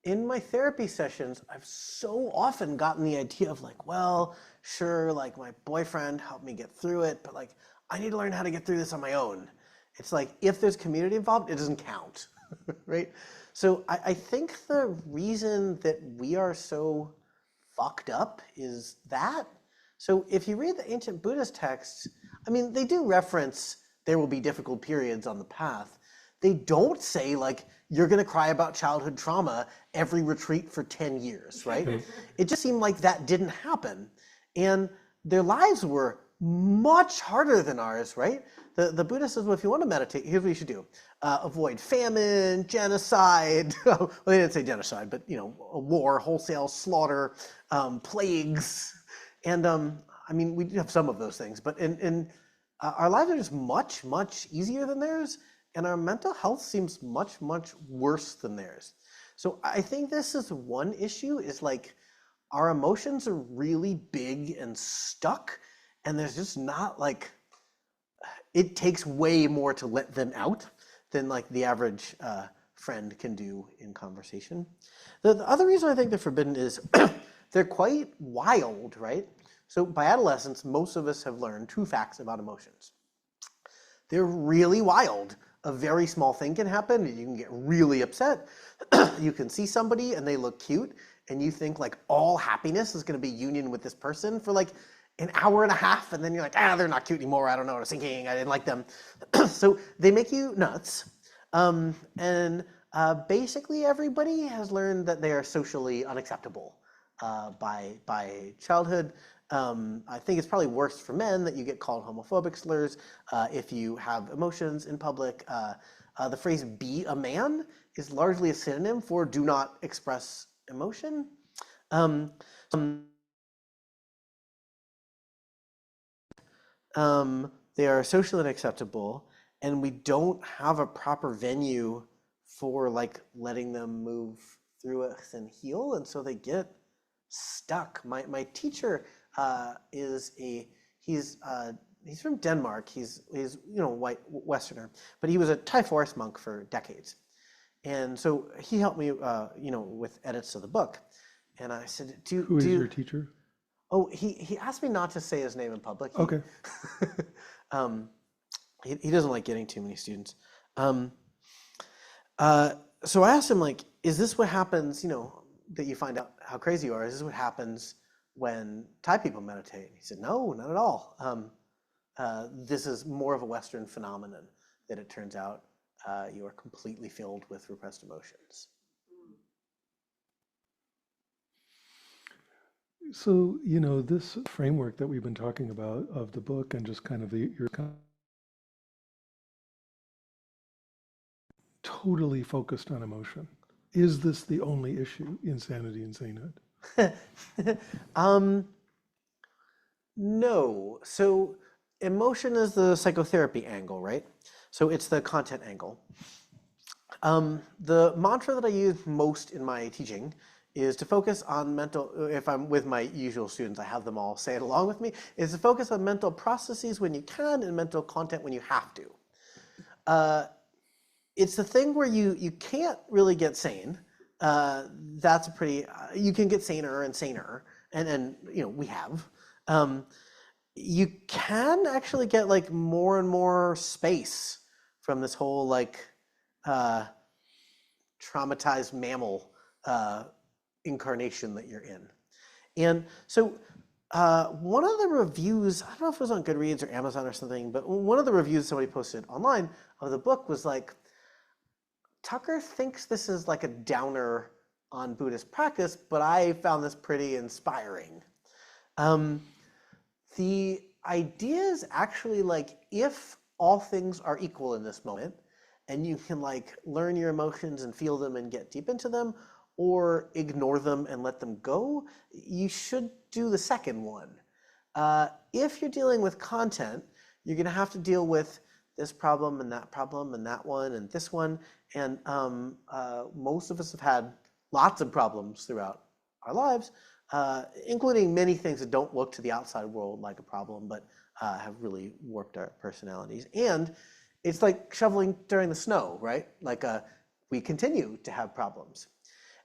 in my therapy sessions, I've so often gotten the idea of like, well, sure, like my boyfriend helped me get through it, but like I need to learn how to get through this on my own. It's like if there's community involved, it doesn't count, right? So I think the reason that we are so fucked up is that. So if you read the ancient Buddhist texts, I mean, they do reference there will be difficult periods on the path. They don't say like you're going to cry about childhood trauma every retreat for 10 years, right? It just seemed like that didn't happen. And their lives were much harder than ours, right? The Buddha says, well, if you want to meditate, here's what you should do. Avoid famine, genocide. Well, they didn't say genocide, but you know, a war, wholesale slaughter, plagues. And I mean, we do have some of those things, but our lives are just much, much easier than theirs, and our mental health seems much, much worse than theirs. So I think this is one issue, is like our emotions are really big and stuck, and there's just not like, it takes way more to let them out than like the average friend can do in conversation. The other reason I think they're forbidden is they're quite wild, right? So by adolescence, most of us have learned two facts about emotions. They're really wild. A very small thing can happen and you can get really upset. You can see somebody and they look cute and you think like all happiness is going to be union with this person for like an hour and a half, and then you're like, they're not cute anymore. I don't know what I was thinking. I didn't like them. So they make you nuts. And basically everybody has learned that they are socially unacceptable by childhood. I think it's probably worse for men that you get called homophobic slurs if you have emotions in public. The phrase "be a man" is largely a synonym for "do not express emotion." Um, they are socially unacceptable, and we don't have a proper venue for like letting them move through it and heal, and so they get stuck. My teacher he's from Denmark. He's white Westerner, but he was a Thai forest monk for decades, and so he helped me with edits of the book. And I said, Who is your teacher? Oh, he asked me not to say his name in public. Okay. He doesn't like getting too many students. So I asked him, like, is this what happens, that you find out how crazy you are? Is this what happens when Thai people meditate? He said, no, not at all. This is more of a Western phenomenon, that it turns out you are completely filled with repressed emotions. So, this framework that we've been talking about of the book and just kind of your totally focused on emotion. Is this the only issue in Sanity and Sainthood? No. So emotion is the psychotherapy angle, right? So it's the content angle. The mantra that I use most in my teaching is to focus on mental, if I'm with my usual students, I have them all say it along with me, is to focus on mental processes when you can and mental content when you have to. It's the thing where you can't really get sane. That's a pretty, you can get saner and saner, and we have. You can actually get like more and more space from this whole like traumatized mammal incarnation that you're in. And so one of the reviews, I don't know if it was on Goodreads or Amazon or something, but one of the reviews somebody posted online of the book was like, Tucker thinks this is like a downer on Buddhist practice, but I found this pretty inspiring. The idea is actually like, if all things are equal in this moment, and you can like learn your emotions and feel them and get deep into them, or ignore them and let them go, you should do the second one. If you're dealing with content, you're going to have to deal with this problem and that one and this one. And most of us have had lots of problems throughout our lives, including many things that don't look to the outside world like a problem, but have really warped our personalities. And it's like shoveling during the snow, right? Like we continue to have problems.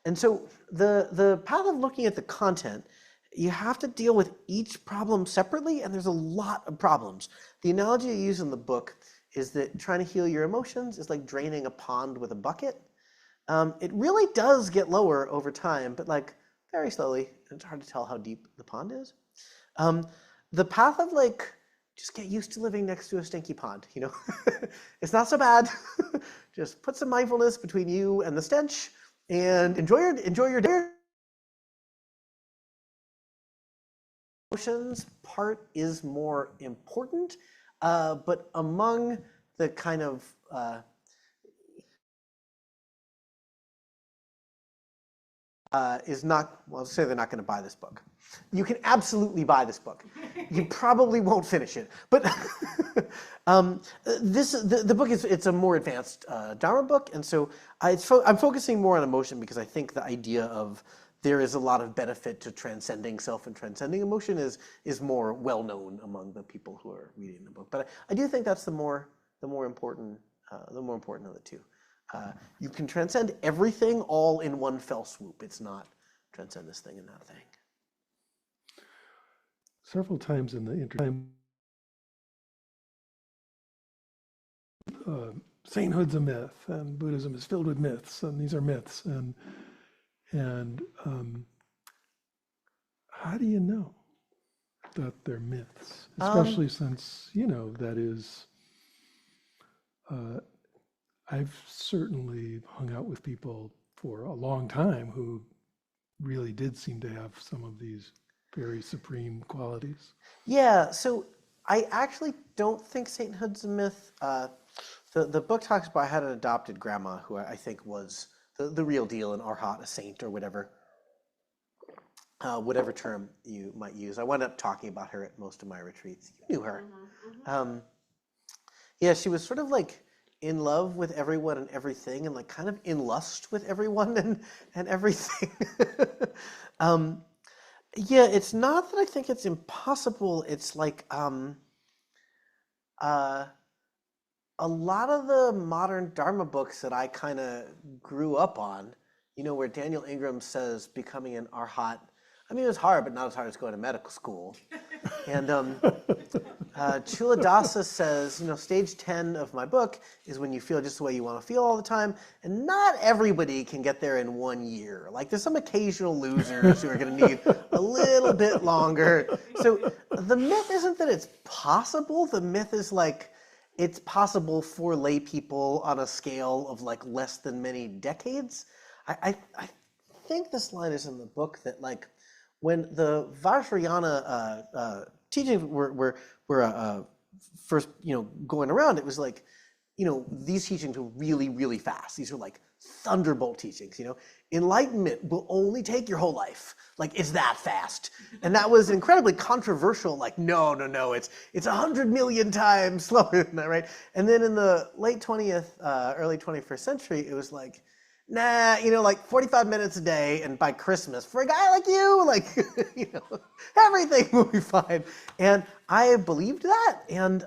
And so the path of looking at the content, you have to deal with each problem separately, and there's a lot of problems. The analogy I use in the book is that trying to heal your emotions is like draining a pond with a bucket. It really does get lower over time, but like very slowly. It's hard to tell how deep the pond is. The path of like, just get used to living next to a stinky pond, It's not so bad. Just put some mindfulness between you and the stench and enjoy your day. Emotions part is more important, but among the kind of is not, well, say they're not going to buy this book. You can absolutely buy this book. You probably won't finish it, but the book it's a more advanced Dharma book, and so I'm focusing more on emotion because I think the idea of there is a lot of benefit to transcending self and transcending emotion is more well known among the people who are reading the book. But I do think that's the more important of the two. You can transcend everything all in one fell swoop. It's not transcend this thing and that thing. Several times in the interview, sainthood's a myth, and Buddhism is filled with myths, and these are myths, and how do you know that they're myths? Especially since, that is, I've certainly hung out with people for a long time who really did seem to have some of these very supreme qualities. Yeah, so I actually don't think sainthood's a myth. The book talks about I had an adopted grandma who I think was the real deal, an arhat, a saint, or whatever term you might use. I wound up talking about her at most of my retreats. You knew her. Yeah, she was sort of like in love with everyone and everything, and like kind of in lust with everyone and everything. Yeah, it's not that I think it's impossible. It's like uh, a lot of the modern Dharma books that I kind of grew up on, where Daniel Ingram says becoming an arhat. I mean, it was hard, but not as hard as going to medical school. And Chuladasa says, stage 10 of my book is when you feel just the way you want to feel all the time. And not everybody can get there in 1 year. Like, there's some occasional losers who are going to need a little bit longer. So the myth isn't that it's possible. The myth is like, it's possible for lay people on a scale of like less than many decades. I think this line is in the book that like, when the Vajrayana teachings were first, going around, it was like, these teachings were really, really fast. These are like thunderbolt teachings. Enlightenment will only take your whole life. Like, it's that fast. And that was incredibly controversial. Like, no, it's 100 million times slower than that, right? And then in the late 20th, early 21st century, it was like, nah, like 45 minutes a day, and by Christmas, for a guy like you, like, everything will be fine. And I believed that, and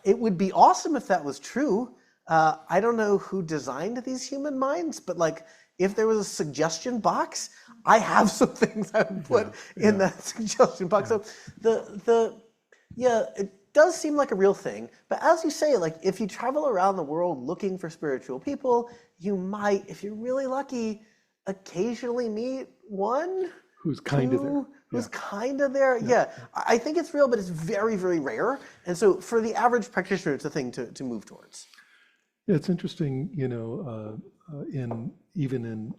it would be awesome if that was true. I don't know who designed these human minds, but like, if there was a suggestion box, I have some things I would put in that suggestion box. So it does seem like a real thing, but as you say, like, if you travel around the world looking for spiritual people, you might, if you're really lucky, occasionally meet one who's kind of there. Who's kind of there. Yeah, I think it's real, but it's very, very rare. And so for the average practitioner, it's a thing to move towards. Yeah, it's interesting, even in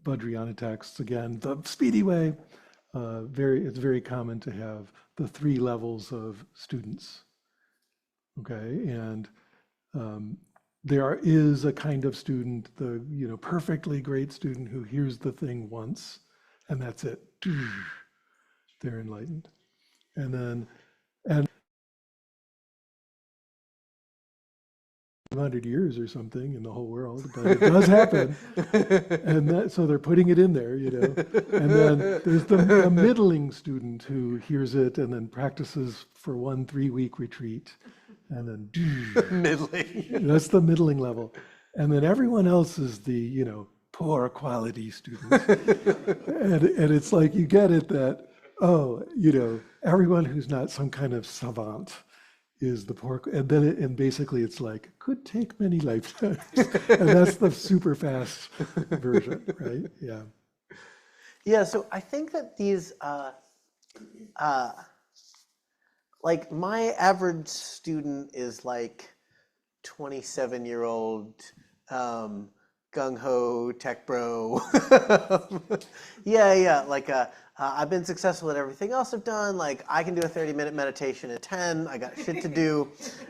Vajrayana texts, again, the speedy way, it's very common to have the 3 levels of students. Okay, and there is a kind of student, the perfectly great student who hears the thing once, and that's it. They're enlightened, and 200 years or something in the whole world, but it does happen, and so they're putting it in there, And then there's the middling student who hears it and then practices for 1 3-week retreat. And then middling. That's the middling level. And then everyone else is the, poor quality student. and it's like you get it that, everyone who's not some kind of savant is the poor. And then and basically it's like, could take many lifetimes. And that's the super fast version, right? Yeah. Yeah, so I think that these, like, my average student is like 27-year-old gung-ho tech bro. Like I've been successful at everything else I've done. Like, I can do a 30-minute meditation at 10. I got shit to do.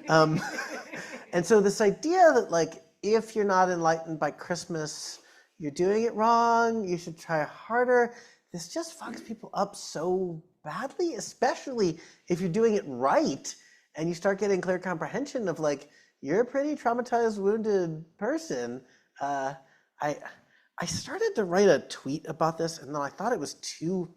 And so this idea that like, if you're not enlightened by Christmas, you're doing it wrong, you should try harder. This just fucks people up so badly, especially if you're doing it right and you start getting clear comprehension of like, you're a pretty traumatized, wounded person. I started to write a tweet about this, and then I thought it was too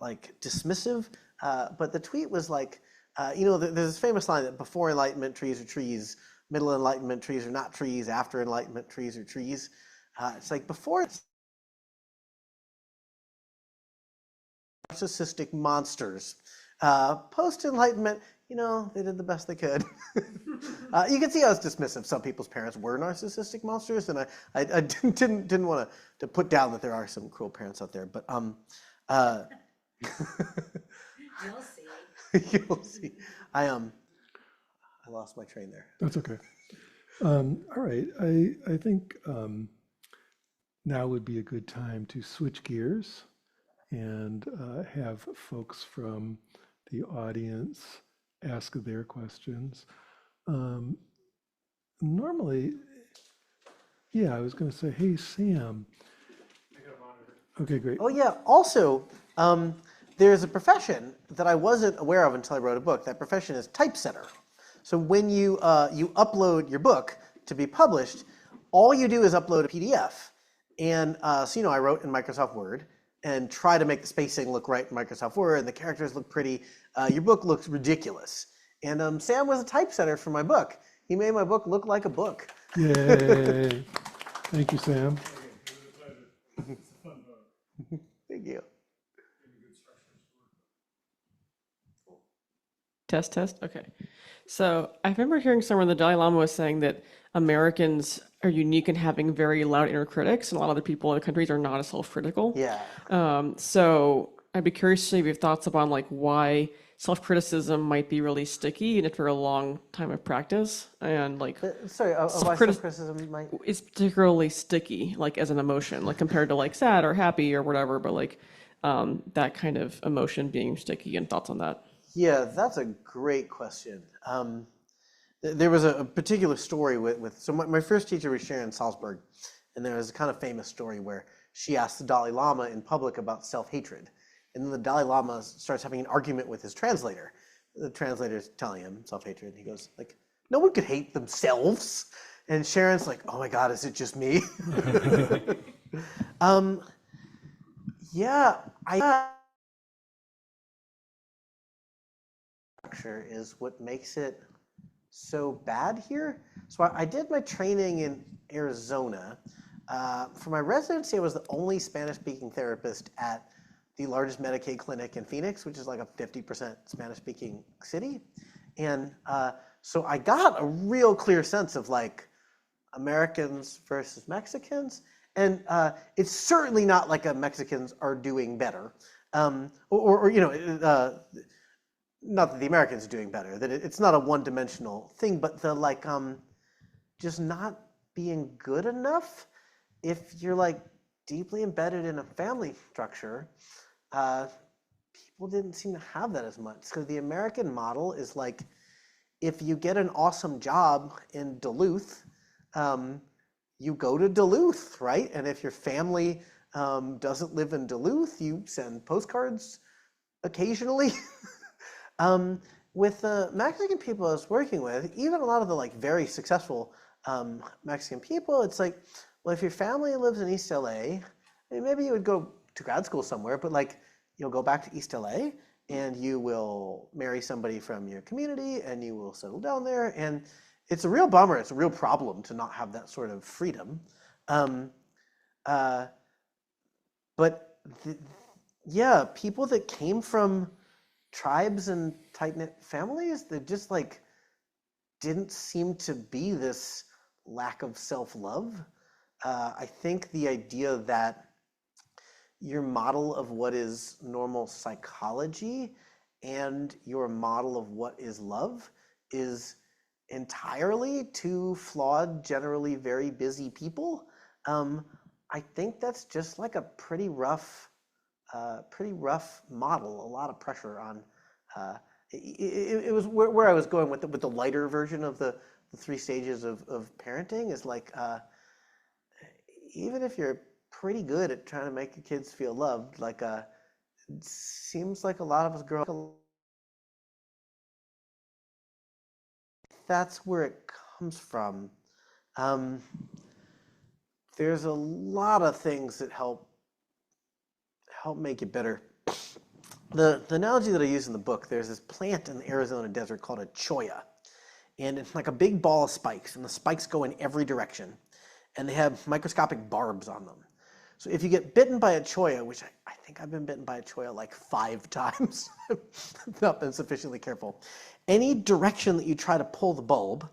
like dismissive. But the tweet was like, there's this famous line that before enlightenment, trees are trees. Middle enlightenment, trees are not trees. After enlightenment, trees are trees. It's like before it's narcissistic monsters. Post-enlightenment, they did the best they could. You can see how it's dismissive. Some people's parents were narcissistic monsters, and I didn't want to put down that there are some cruel parents out there. But You'll see. you'll see. I lost my train there. That's okay. All right. I think now would be a good time to switch gears and have folks from the audience ask their questions. Normally, I was going to say, hey, Sam. Okay, great. Oh, yeah. Also, there's a profession that I wasn't aware of until I wrote a book. That profession is typesetter. So when you upload your book to be published, all you do is upload a PDF. And so I wrote in Microsoft Word and try to make the spacing look right in Microsoft Word, and the characters look pretty. Your book looks ridiculous. And Sam was a typesetter for my book. He made my book look like a book. Yay. Thank you, Sam. Thank you. Test. Okay. So I remember hearing somewhere the Dalai Lama was saying that Americans are unique in having very loud inner critics, and a lot of other people in the countries are not as self-critical. Yeah. So I'd be curious to see your thoughts upon like why self-criticism might be really sticky and after a long time of practice, and like Sorry, why self-criticism might... it's particularly sticky, like as an emotion, like compared to like sad or happy or whatever, but like that kind of emotion being sticky, and thoughts on that. Yeah, that's a great question. There was a particular story so my first teacher was Sharon Salzberg, and there was a kind of famous story where she asked the Dalai Lama in public about self-hatred. And then the Dalai Lama starts having an argument with his translator. The translator's telling him self-hatred, and he goes like, no one could hate themselves. And Sharon's like, oh my God, is it just me? Yeah, structure is what makes it so bad here. So I did my training in Arizona. For my residency, I was the only Spanish-speaking therapist at the largest Medicaid clinic in Phoenix, which is like a 50% Spanish-speaking city. And so I got a real clear sense of like Americans versus Mexicans. And it's certainly not like Mexicans are doing better. Not that the Americans are doing better, that it's not a one-dimensional thing, but the like just not being good enough. If you're like deeply embedded in a family structure, people didn't seem to have that as much. So the American model is like, if you get an awesome job in Duluth, you go to Duluth, right? And if your family doesn't live in Duluth, you send postcards occasionally. With the Mexican people I was working with, even a lot of the like very successful Mexican people, it's like, well, if your family lives in East LA, maybe you would go to grad school somewhere, but like you'll go back to East LA and you will marry somebody from your community and you will settle down there. And it's a real bummer. It's a real problem to not have that sort of freedom. Yeah, people that came from tribes and tight-knit families, that just like didn't seem to be this lack of self-love. I think the idea that your model of what is normal psychology and your model of what is love is entirely two flawed, generally very busy people. I think that's just like a pretty rough model. A lot of pressure on. It was where I was going with the lighter version of the 3 stages of parenting is like, even if you're pretty good at trying to make your kids feel loved, like it seems like a lot of us grow up. That's where it comes from. There's a lot of things that help make it better. The analogy that I use in the book, there's this plant in the Arizona desert called a cholla. And it's like a big ball of spikes, and the spikes go in every direction. And they have microscopic barbs on them. So if you get bitten by a cholla, which I think I've been bitten by a cholla like 5 times, I've not been sufficiently careful, any direction that you try to pull the bulb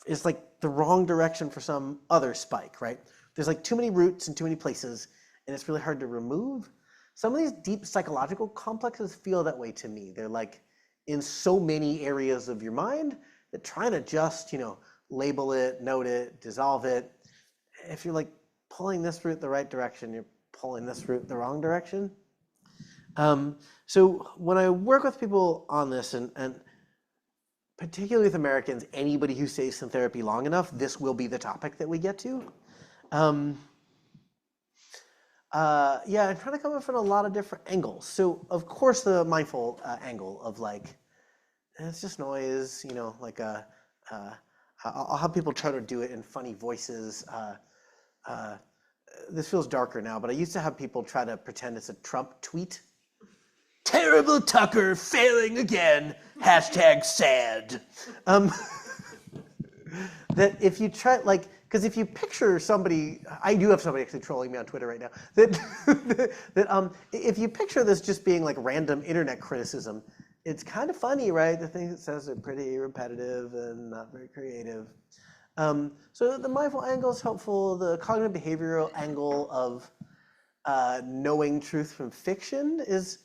is like the wrong direction for some other spike, right? There's like too many roots in too many places, and it's really hard to remove. Some of these deep psychological complexes feel that way to me. They're like in so many areas of your mind that trying to just, label it, note it, dissolve it. If you're like pulling this root the right direction, you're pulling this root the wrong direction. So when I work with people on this, and particularly with Americans, anybody who stays in therapy long enough, this will be the topic that we get to. Yeah, I'm trying to come in from a lot of different angles. So, of course, the mindful angle of like, and it's just noise, like I'll have people try to do it in funny voices. This feels darker now, but I used to have people try to pretend it's a Trump tweet. Terrible Tucker failing again. #sad. That if you try, because if you picture somebody, I do have somebody actually trolling me on Twitter right now, that if you picture this just being like random internet criticism, it's kind of funny, right? The things it says are pretty repetitive and not very creative. So the mindful angle is helpful. The cognitive behavioral angle of knowing truth from fiction is,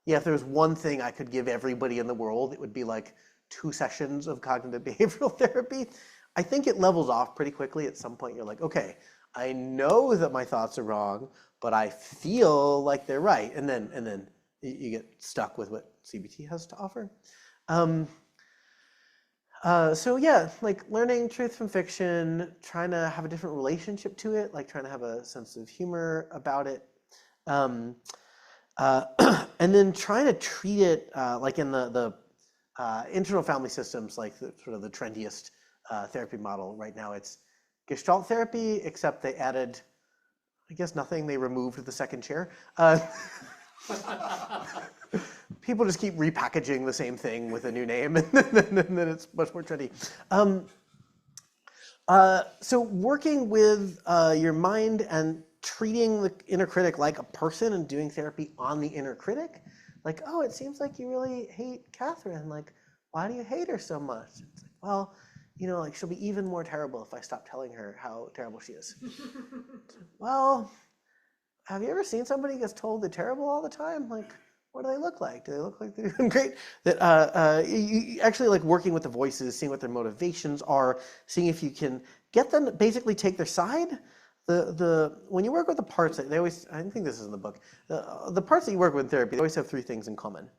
if there's one thing I could give everybody in the world, it would be like 2 sessions of cognitive behavioral therapy. I think it levels off pretty quickly. At some point, you're like, okay, I know that my thoughts are wrong, but I feel like they're right. And then you get stuck with what CBT has to offer. So yeah, like learning truth from fiction, trying to have a different relationship to it, like trying to have a sense of humor about it. And then trying to treat it like in the internal family systems, like sort of the trendiest therapy model right now. It's Gestalt therapy, except they added, I guess, nothing. They removed the second chair. People just keep repackaging the same thing with a new name, and then it's much more trendy. So working with your mind and treating the inner critic like a person and doing therapy on the inner critic, like, oh, it seems like you really hate Catherine. Like, why do you hate her so much? It's like, well, like she'll be even more terrible if I stop telling her how terrible she is. Well, have you ever seen somebody who gets told they're terrible all the time? Like, what do they look like? Do they look like they're doing great? That you actually like working with the voices, seeing what their motivations are, seeing if you can get them to basically take their side. When you work with the parts, they always, I think this is in the book, the parts that you work with in therapy, they always have 3 things in common.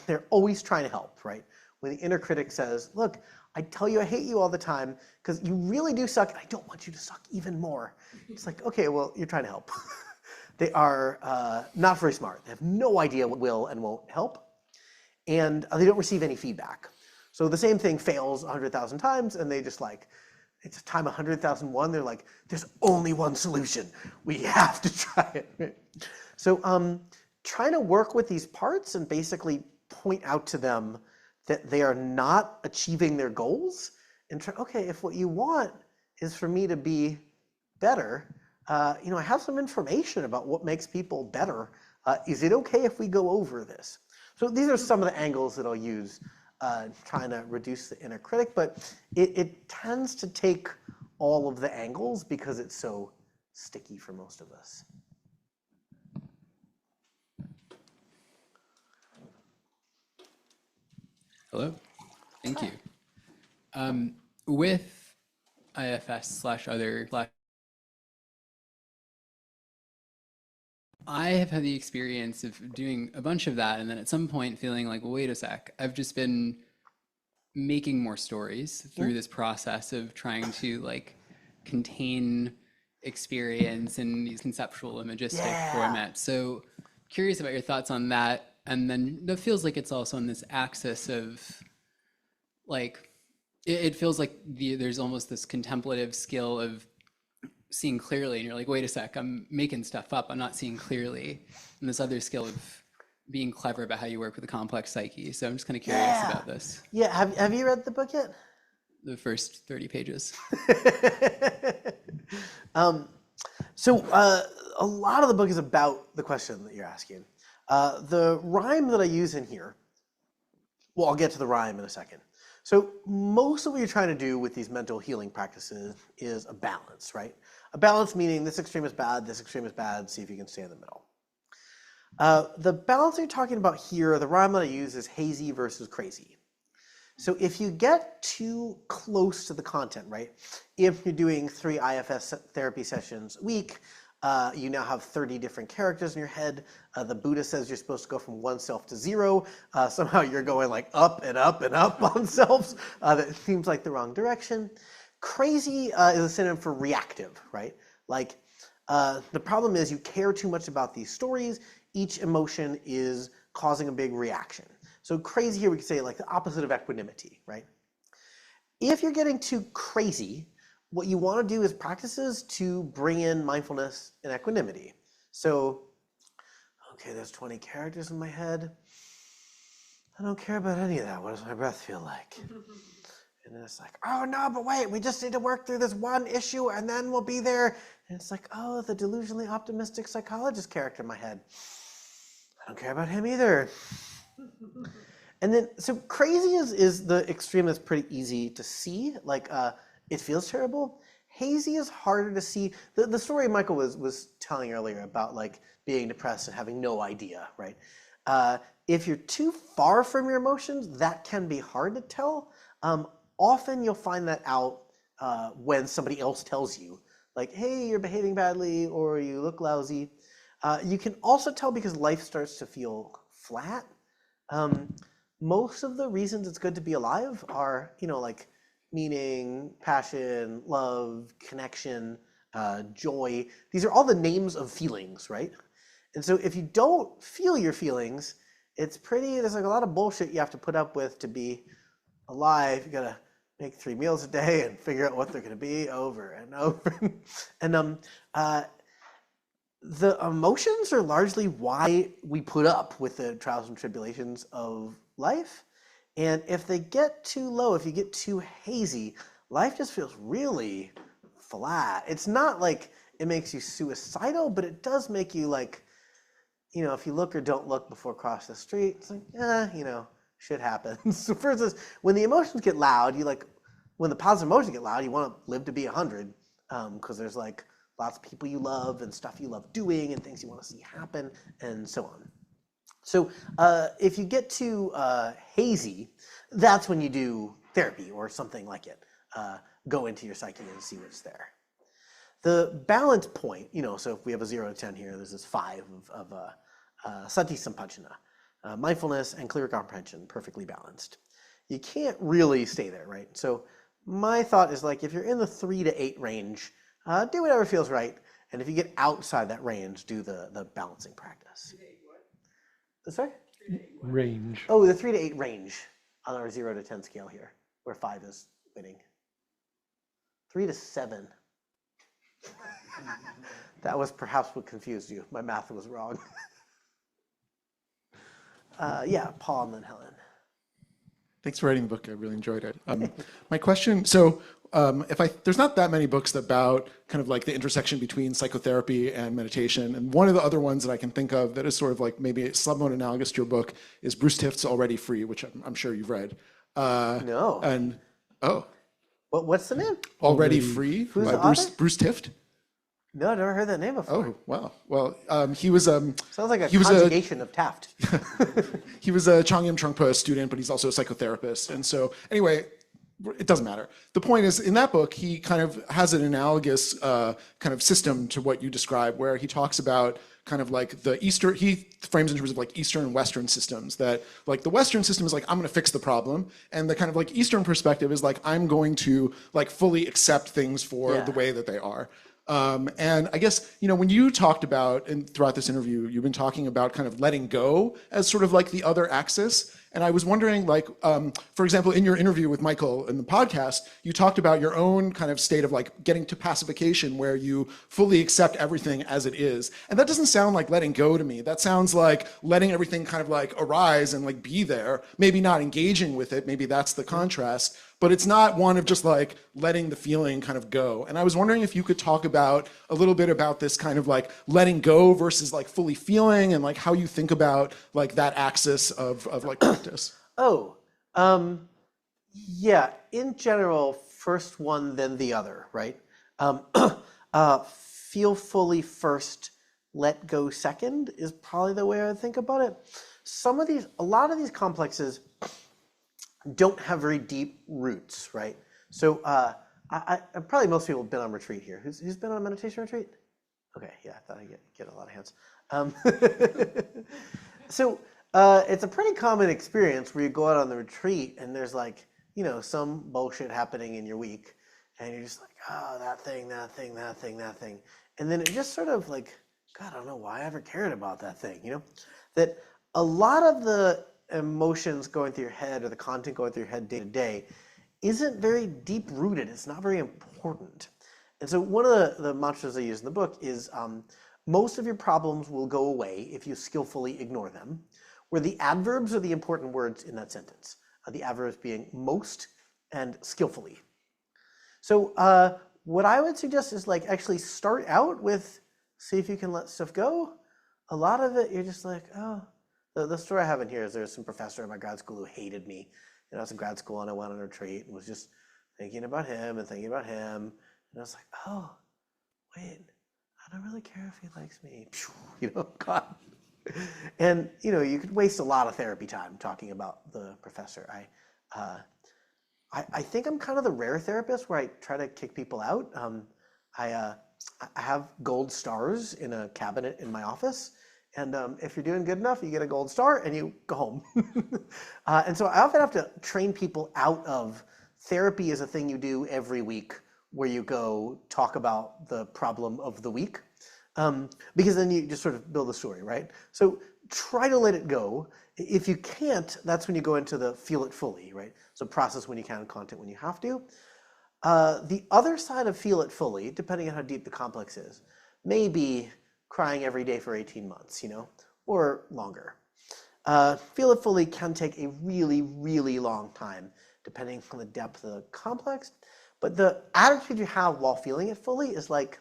They're always trying to help, right? When the inner critic says, look, I tell you I hate you all the time because you really do suck and I don't want you to suck even more. It's like, okay, well, you're trying to help. They are not very smart. They have no idea what will and won't help. And they don't receive any feedback. So the same thing fails 100,000 times and they just like, it's time 100,001. They're like, there's only one solution. We have to try it. Right? So trying to work with these parts and basically point out to them that they are not achieving their goals. And try, okay, if what you want is for me to be better, I have some information about what makes people better. Is it okay if we go over this? So these are some of the angles that I'll use trying to reduce the inner critic, but it tends to take all of the angles because it's so sticky for most of us. Hello, thank you. With IFS/other, I have had the experience of doing a bunch of that and then at some point feeling like, well, wait a sec, I've just been making more stories through this process of trying to like contain experience in these conceptual imagistic formats. So curious about your thoughts on that. And then that feels like it's also on this axis of like, it feels like there's almost this contemplative skill of seeing clearly, and you're like, wait a sec, I'm making stuff up, I'm not seeing clearly. And this other skill of being clever about how you work with a complex psyche. So I'm just kind of curious about this. Yeah, have you read the book yet? The first 30 pages. So a lot of the book is about the question that you're asking. The rhyme that I use in here, well, I'll get to the rhyme in a second. So most of what you're trying to do with these mental healing practices is a balance, right? A balance meaning this extreme is bad, see if you can stay in the middle. The balance that you're talking about here, the rhyme that I use is hazy versus crazy. So if you get too close to the content, right? If you're doing 3 IFS therapy sessions a week, you now have 30 different characters in your head. The Buddha says you're supposed to go from 1 self to 0. Somehow you're going like up and up and up on selves. That seems like the wrong direction. Crazy is a synonym for reactive, right? Like the problem is you care too much about these stories. Each emotion is causing a big reaction. So crazy here, we could say like the opposite of equanimity, right? If you're getting too crazy, what you want to do is practices to bring in mindfulness and equanimity. So, okay, there's 20 characters in my head. I don't care about any of that. What does my breath feel like? And then it's like, oh no, but wait, we just need to work through this one issue and then we'll be there. And it's like, oh, the delusionally optimistic psychologist character in my head. I don't care about him either. And then, so crazy is the extreme that's pretty easy to see. Like, it feels terrible. Hazy is harder to see. The story Michael was telling earlier about like being depressed and having no idea, right? If you're too far from your emotions, that can be hard to tell. Often you'll find that out when somebody else tells you, like, hey, you're behaving badly or you look lousy. You can also tell because life starts to feel flat. Most of the reasons it's good to be alive are, like meaning, passion, love, connection, joy. These are all the names of feelings, right? And so if you don't feel your feelings, there's like a lot of bullshit you have to put up with to be alive. You gotta make 3 meals a day and figure out what they're gonna be over and over. And the emotions are largely why we put up with the trials and tribulations of life. And if they get too low, if you get too hazy, life just feels really flat. It's not like it makes you suicidal, but it does make you like, if you look or don't look before crossing the street, it's like, shit happens. So versus when the emotions get loud, when the positive emotions get loud, you want to live to be 100 because there's like lots of people you love and stuff you love doing and things you want to see happen and so on. So if you get too hazy, that's when you do therapy or something like it. Go into your psyche and see what's there. The balance point, so if we have a 0 to 10 here, there's this 5 of sati sampajana, mindfulness and clear comprehension, perfectly balanced. You can't really stay there, right? So my thought is like if you're in the 3 to 8 range, do whatever feels right. And if you get outside that range, do the balancing practice. Sorry? Range. Oh, the 3 to 8 range on our 0 to 10 scale here, where 5 is winning. 3 to 7. That was perhaps what confused you. My math was wrong. Yeah, Paul and then Helen. Thanks for writing the book. I really enjoyed it. My question, there's not that many books about kind of like the intersection between psychotherapy and meditation. And one of the other ones that I can think of that is sort of like maybe somewhat analogous to your book is Bruce Tift's Already Free, which I'm sure you've read. No. And, What's the name? Already Free Who's by the author? Bruce Tift. No, I've never heard that name before. Oh, wow. Well, he was Sounds like a he was conjugation of Taft. he was a Changyam Trungpa student, but he's also a psychotherapist. And so anyway, it doesn't matter. The point is, in that book, he kind of has an analogous kind of system to what you describe, where he talks about kind of like he frames in terms of like Eastern and Western systems, that like the Western system is like, I'm going to fix the problem. And the kind of like Eastern perspective is like, I'm going to like fully accept things for the way that they are. And I guess, when you talked about, and throughout this interview, you've been talking about kind of letting go as sort of like the other axis. And I was wondering, like, for example, in your interview with Michael in the podcast, you talked about your own kind of state of like getting to pacification where you fully accept everything as it is. And that doesn't sound like letting go to me. That sounds like letting everything kind of like arise and like be there, maybe not engaging with it. Maybe that's the contrast. But it's not one of just like letting the feeling kind of go. And I was wondering if you could talk about a little bit about this kind of like letting go versus like fully feeling and like how you think about like that axis of like practice. Yeah, in general, first one, then the other, right? Feel fully first, let go second is probably the way I think about it. A lot of these complexes don't have very deep roots, right? So probably most people have been on retreat here. Who's been on a meditation retreat? Okay, yeah, I thought I'd get a lot of hands. So it's a pretty common experience where you go out on the retreat and there's like, some bullshit happening in your week and you're just like, oh, that thing. And then it just sort of like, God, I don't know why I ever cared about that thing, That a lot of the emotions going through your head or the content going through your head day to day isn't very deep rooted. It's not very important. And so one of the mantras I use in the book is most of your problems will go away if you skillfully ignore them, where the adverbs are the important words in that sentence. The adverbs being most and skillfully. So what I would suggest is like actually start out with see if you can let stuff go. A lot of it you're just like, oh, the story I have in here is there's some professor in my grad school who hated me. And I was in grad school and I went on a retreat and was just thinking about him and thinking about him. And I was like, oh, wait, I don't really care if he likes me. You know, God. And, you know, you could waste a lot of therapy time talking about the professor. I think I'm kind of the rare therapist where I try to kick people out. I have gold stars in a cabinet in my office. And if you're doing good enough, you get a gold star and you go home. And so I often have to train people out of therapy is a thing you do every week where you go talk about the problem of the week. Because then you just sort of build a story, right? So try to let it go. If you can't, that's when you go into the feel it fully, right? So process when you can, content when you have to. The other side of feel it fully, depending on how deep the complex is, may be crying every day for 18 months, you know, or longer. Feel it fully can take a really, really long time, depending on the depth of the complex. But the attitude you have while feeling it fully is like,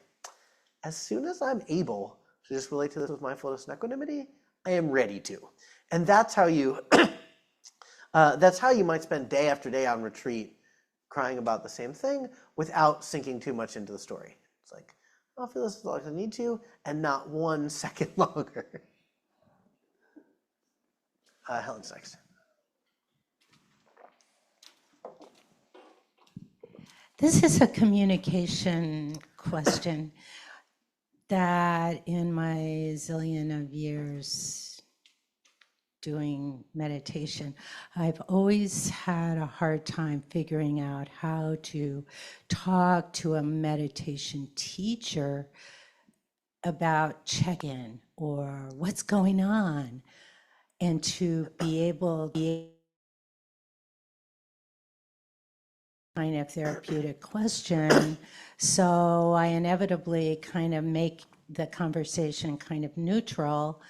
as soon as I'm able to just relate to this with mindfulness and equanimity, I am ready to. And that's how you might spend day after day on retreat crying about the same thing without sinking too much into the story. It's like, I'll feel this as long as I need to, and not 1 second longer. Helen's next. This is a communication question that in my zillion of years doing meditation, I've always had a hard time figuring out how to talk to a meditation teacher about check-in or what's going on, and to be able kind of therapeutic question. So I inevitably kind of make the conversation kind of neutral.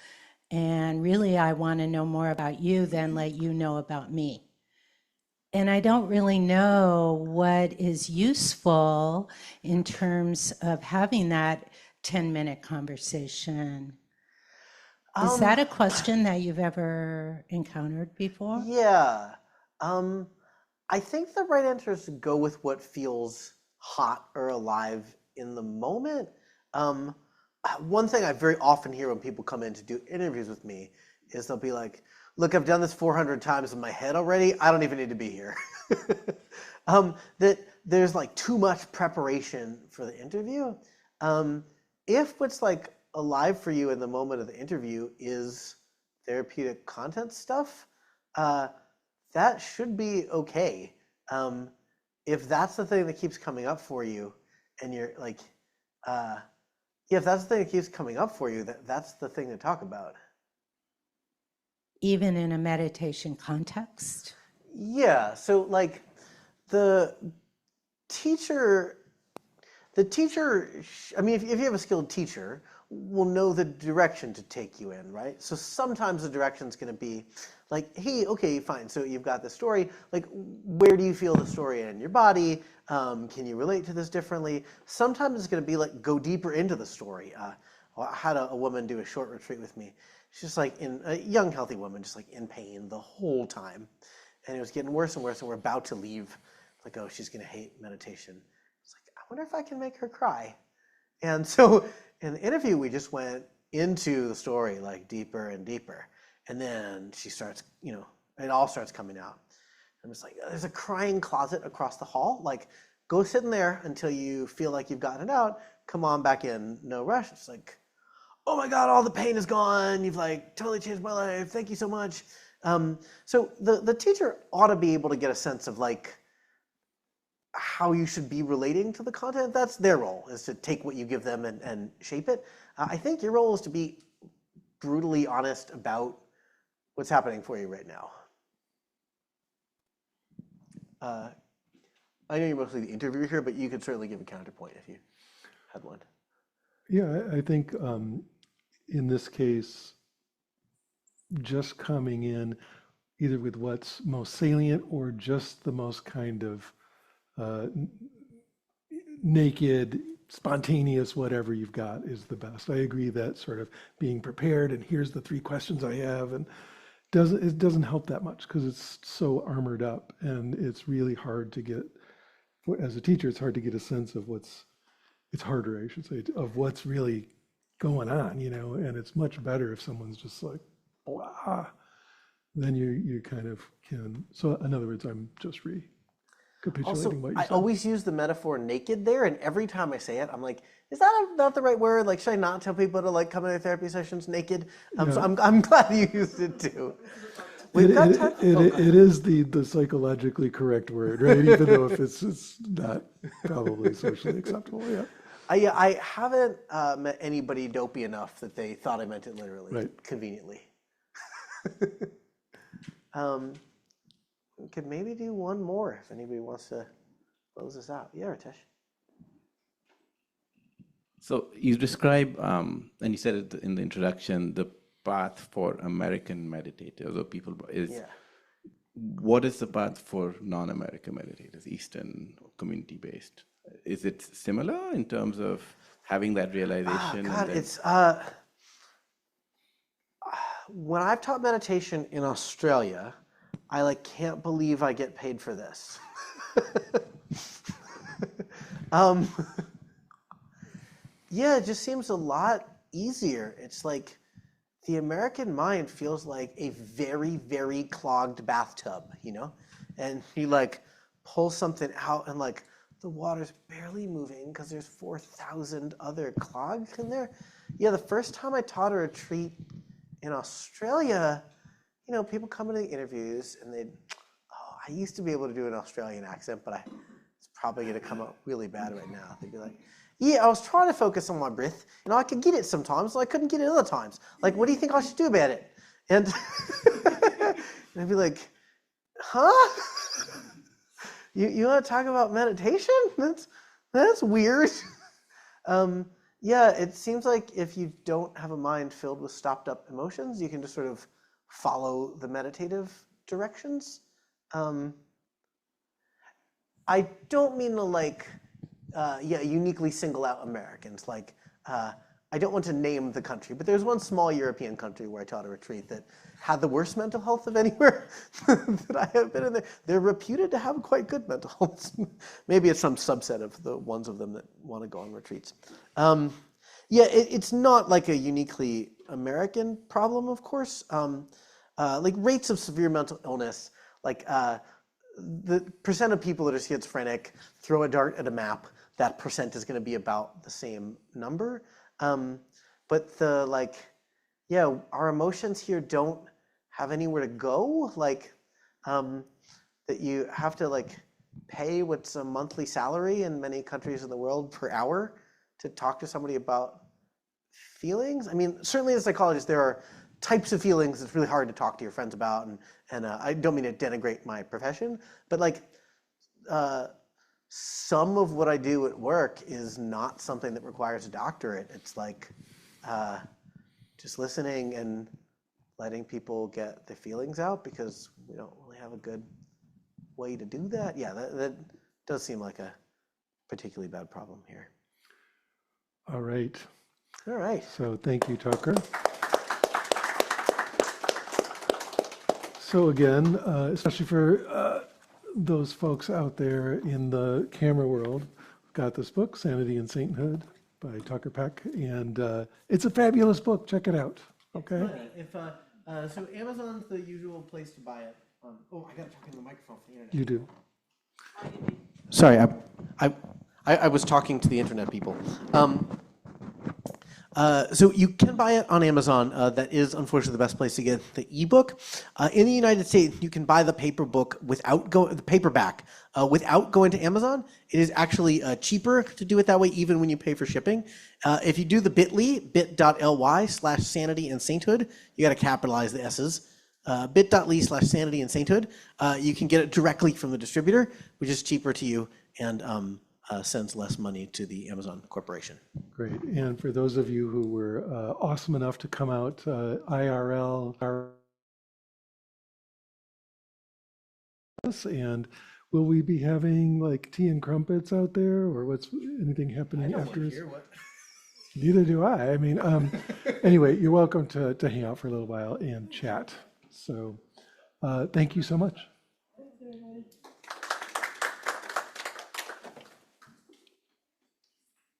And really, I want to know more about you than let you know about me. And I don't really know what is useful in terms of having that 10-minute conversation. Is that a question that you've ever encountered before? Yeah. I think the right answer is to go with what feels hot or alive in the moment. One thing I very often hear when people come in to do interviews with me is they'll be like, look, I've done this 400 times in my head already. I don't even need to be here. That there's like too much preparation for the interview. If what's like alive for you in the moment of the interview is therapeutic content stuff, that should be okay. If that's the thing that keeps coming up for you and you're like, if that's the thing that keeps coming up for you, that's the thing to talk about. Even in a meditation context? Yeah, so like the teacher, I mean, if you have a skilled teacher, will know the direction to take you in, right? So sometimes the direction's going to be like, hey, okay, fine. So you've got this story. Like, where do you feel the story in your body? Can you relate to this differently? Sometimes it's going to be like, go deeper into the story. I had a woman do a short retreat with me. She's just like a young, healthy woman, just like in pain the whole time. And it was getting worse and worse, and we're about to leave. Like, oh, she's going to hate meditation. It's like, I wonder if I can make her cry. And so in the interview, we just went into the story like deeper and deeper. And then she starts, you know, it all starts coming out. I'm just like, there's a crying closet across the hall. Like, go sit in there until you feel like you've gotten it out. Come on back in, no rush. It's like, oh my God, all the pain is gone. You've like totally changed my life. Thank you so much. So the teacher ought to be able to get a sense of like how you should be relating to the content. That's their role, is to take what you give them and shape it. I think your role is to be brutally honest about what's happening for you right now? I know you're mostly the interviewer here, but you could certainly give a counterpoint if you had one. Yeah, I think in this case, just coming in either with what's most salient or just the most kind of naked, spontaneous, whatever you've got is the best. I agree that sort of being prepared and here's the 3 questions I have, and it doesn't help that much because it's so armored up, and it's really hard to get, as a teacher, it's hard to get a sense of it's harder, I should say, of what's really going on, and it's much better if someone's just like, blah, then you kind of can. So in other words, I'm just recapitulating Also, what you I said. always use the metaphor naked there, and every time I say it, I'm like, is that not the right word? Like, should I not tell people to like come into therapy sessions naked? So I'm glad you used it too. We've got time. It is the psychologically correct word, right? Even though if it's not probably socially acceptable, yeah. I haven't met anybody dopey enough that they thought I meant it literally, Right. conveniently. We could maybe do one more if anybody wants to close this out. Yeah, Ritesh. So you describe, and you said it in the introduction, the path for American meditators or people is, Yeah. what is the path for non-American meditators, Eastern community-based? Is it similar in terms of having that realization? God, it's when I've taught meditation in Australia, I can't believe I get paid for this. Yeah, it just seems a lot easier. It's like the American mind feels like a very, very clogged bathtub, and you pull something out and the water's barely moving because there's 4,000 other clogs in there. Yeah, the first time I taught a retreat in Australia, people come into the interviews and I used to be able to do an Australian accent, but it's probably going to come out really bad right now. They'd be like, yeah, I was trying to focus on my breath, and I could get it sometimes, and I couldn't get it other times. What do you think I should do about it? And, and I'd be like, huh? You want to talk about meditation? That's weird. Yeah, it seems like if you don't have a mind filled with stopped up emotions, you can just sort of follow the meditative directions. I don't mean to uniquely single out Americans. I don't want to name the country, but there's one small European country where I taught a retreat that had the worst mental health of anywhere that I have been in there. They're reputed to have quite good mental health. Maybe it's some subset of the ones of them that want to go on retreats. It's not like a uniquely American problem, of course. Rates of severe mental illness, the percent of people that are schizophrenic, throw a dart at a map, that percent is going to be about the same number. But our emotions here don't have anywhere to go. That you have to pay what's a monthly salary in many countries in the world per hour to talk to somebody about feelings. I mean, certainly as a psychologist, there are types of feelings it's really hard to talk to your friends about, and I don't mean to denigrate my profession, but some of what I do at work is not something that requires a doctorate. It's just listening and letting people get their feelings out because we don't really have a good way to do that. Yeah, that does seem like a particularly bad problem here. All right. All right. So thank you, Tucker. So again, especially for those folks out there in the camera world, we've got this book, Sanity and Sainthood by Tucker Peck, and it's a fabulous book. Check it out. Okay. So Amazon's the usual place to buy it. I got to talk in the microphone for the internet. You do. Sorry, I was talking to the internet people. So you can buy it on Amazon. That is unfortunately the best place to get the ebook. In the United States, you can buy the paperback without going to Amazon. It is actually cheaper to do it that way, even when you pay for shipping. If you do the bit.ly/Sanity and Sainthood, you got to capitalize the S's. bit.ly/sanity and sainthood. You can get it directly from the distributor, which is cheaper to you and sends less money to the Amazon Corporation. Great. And for those of you who were awesome enough to come out IRL, and will we be having like tea and crumpets out there, or what's anything happening after? Neither do I. I mean, anyway, you're welcome to hang out for a little while and chat. So thank you so much.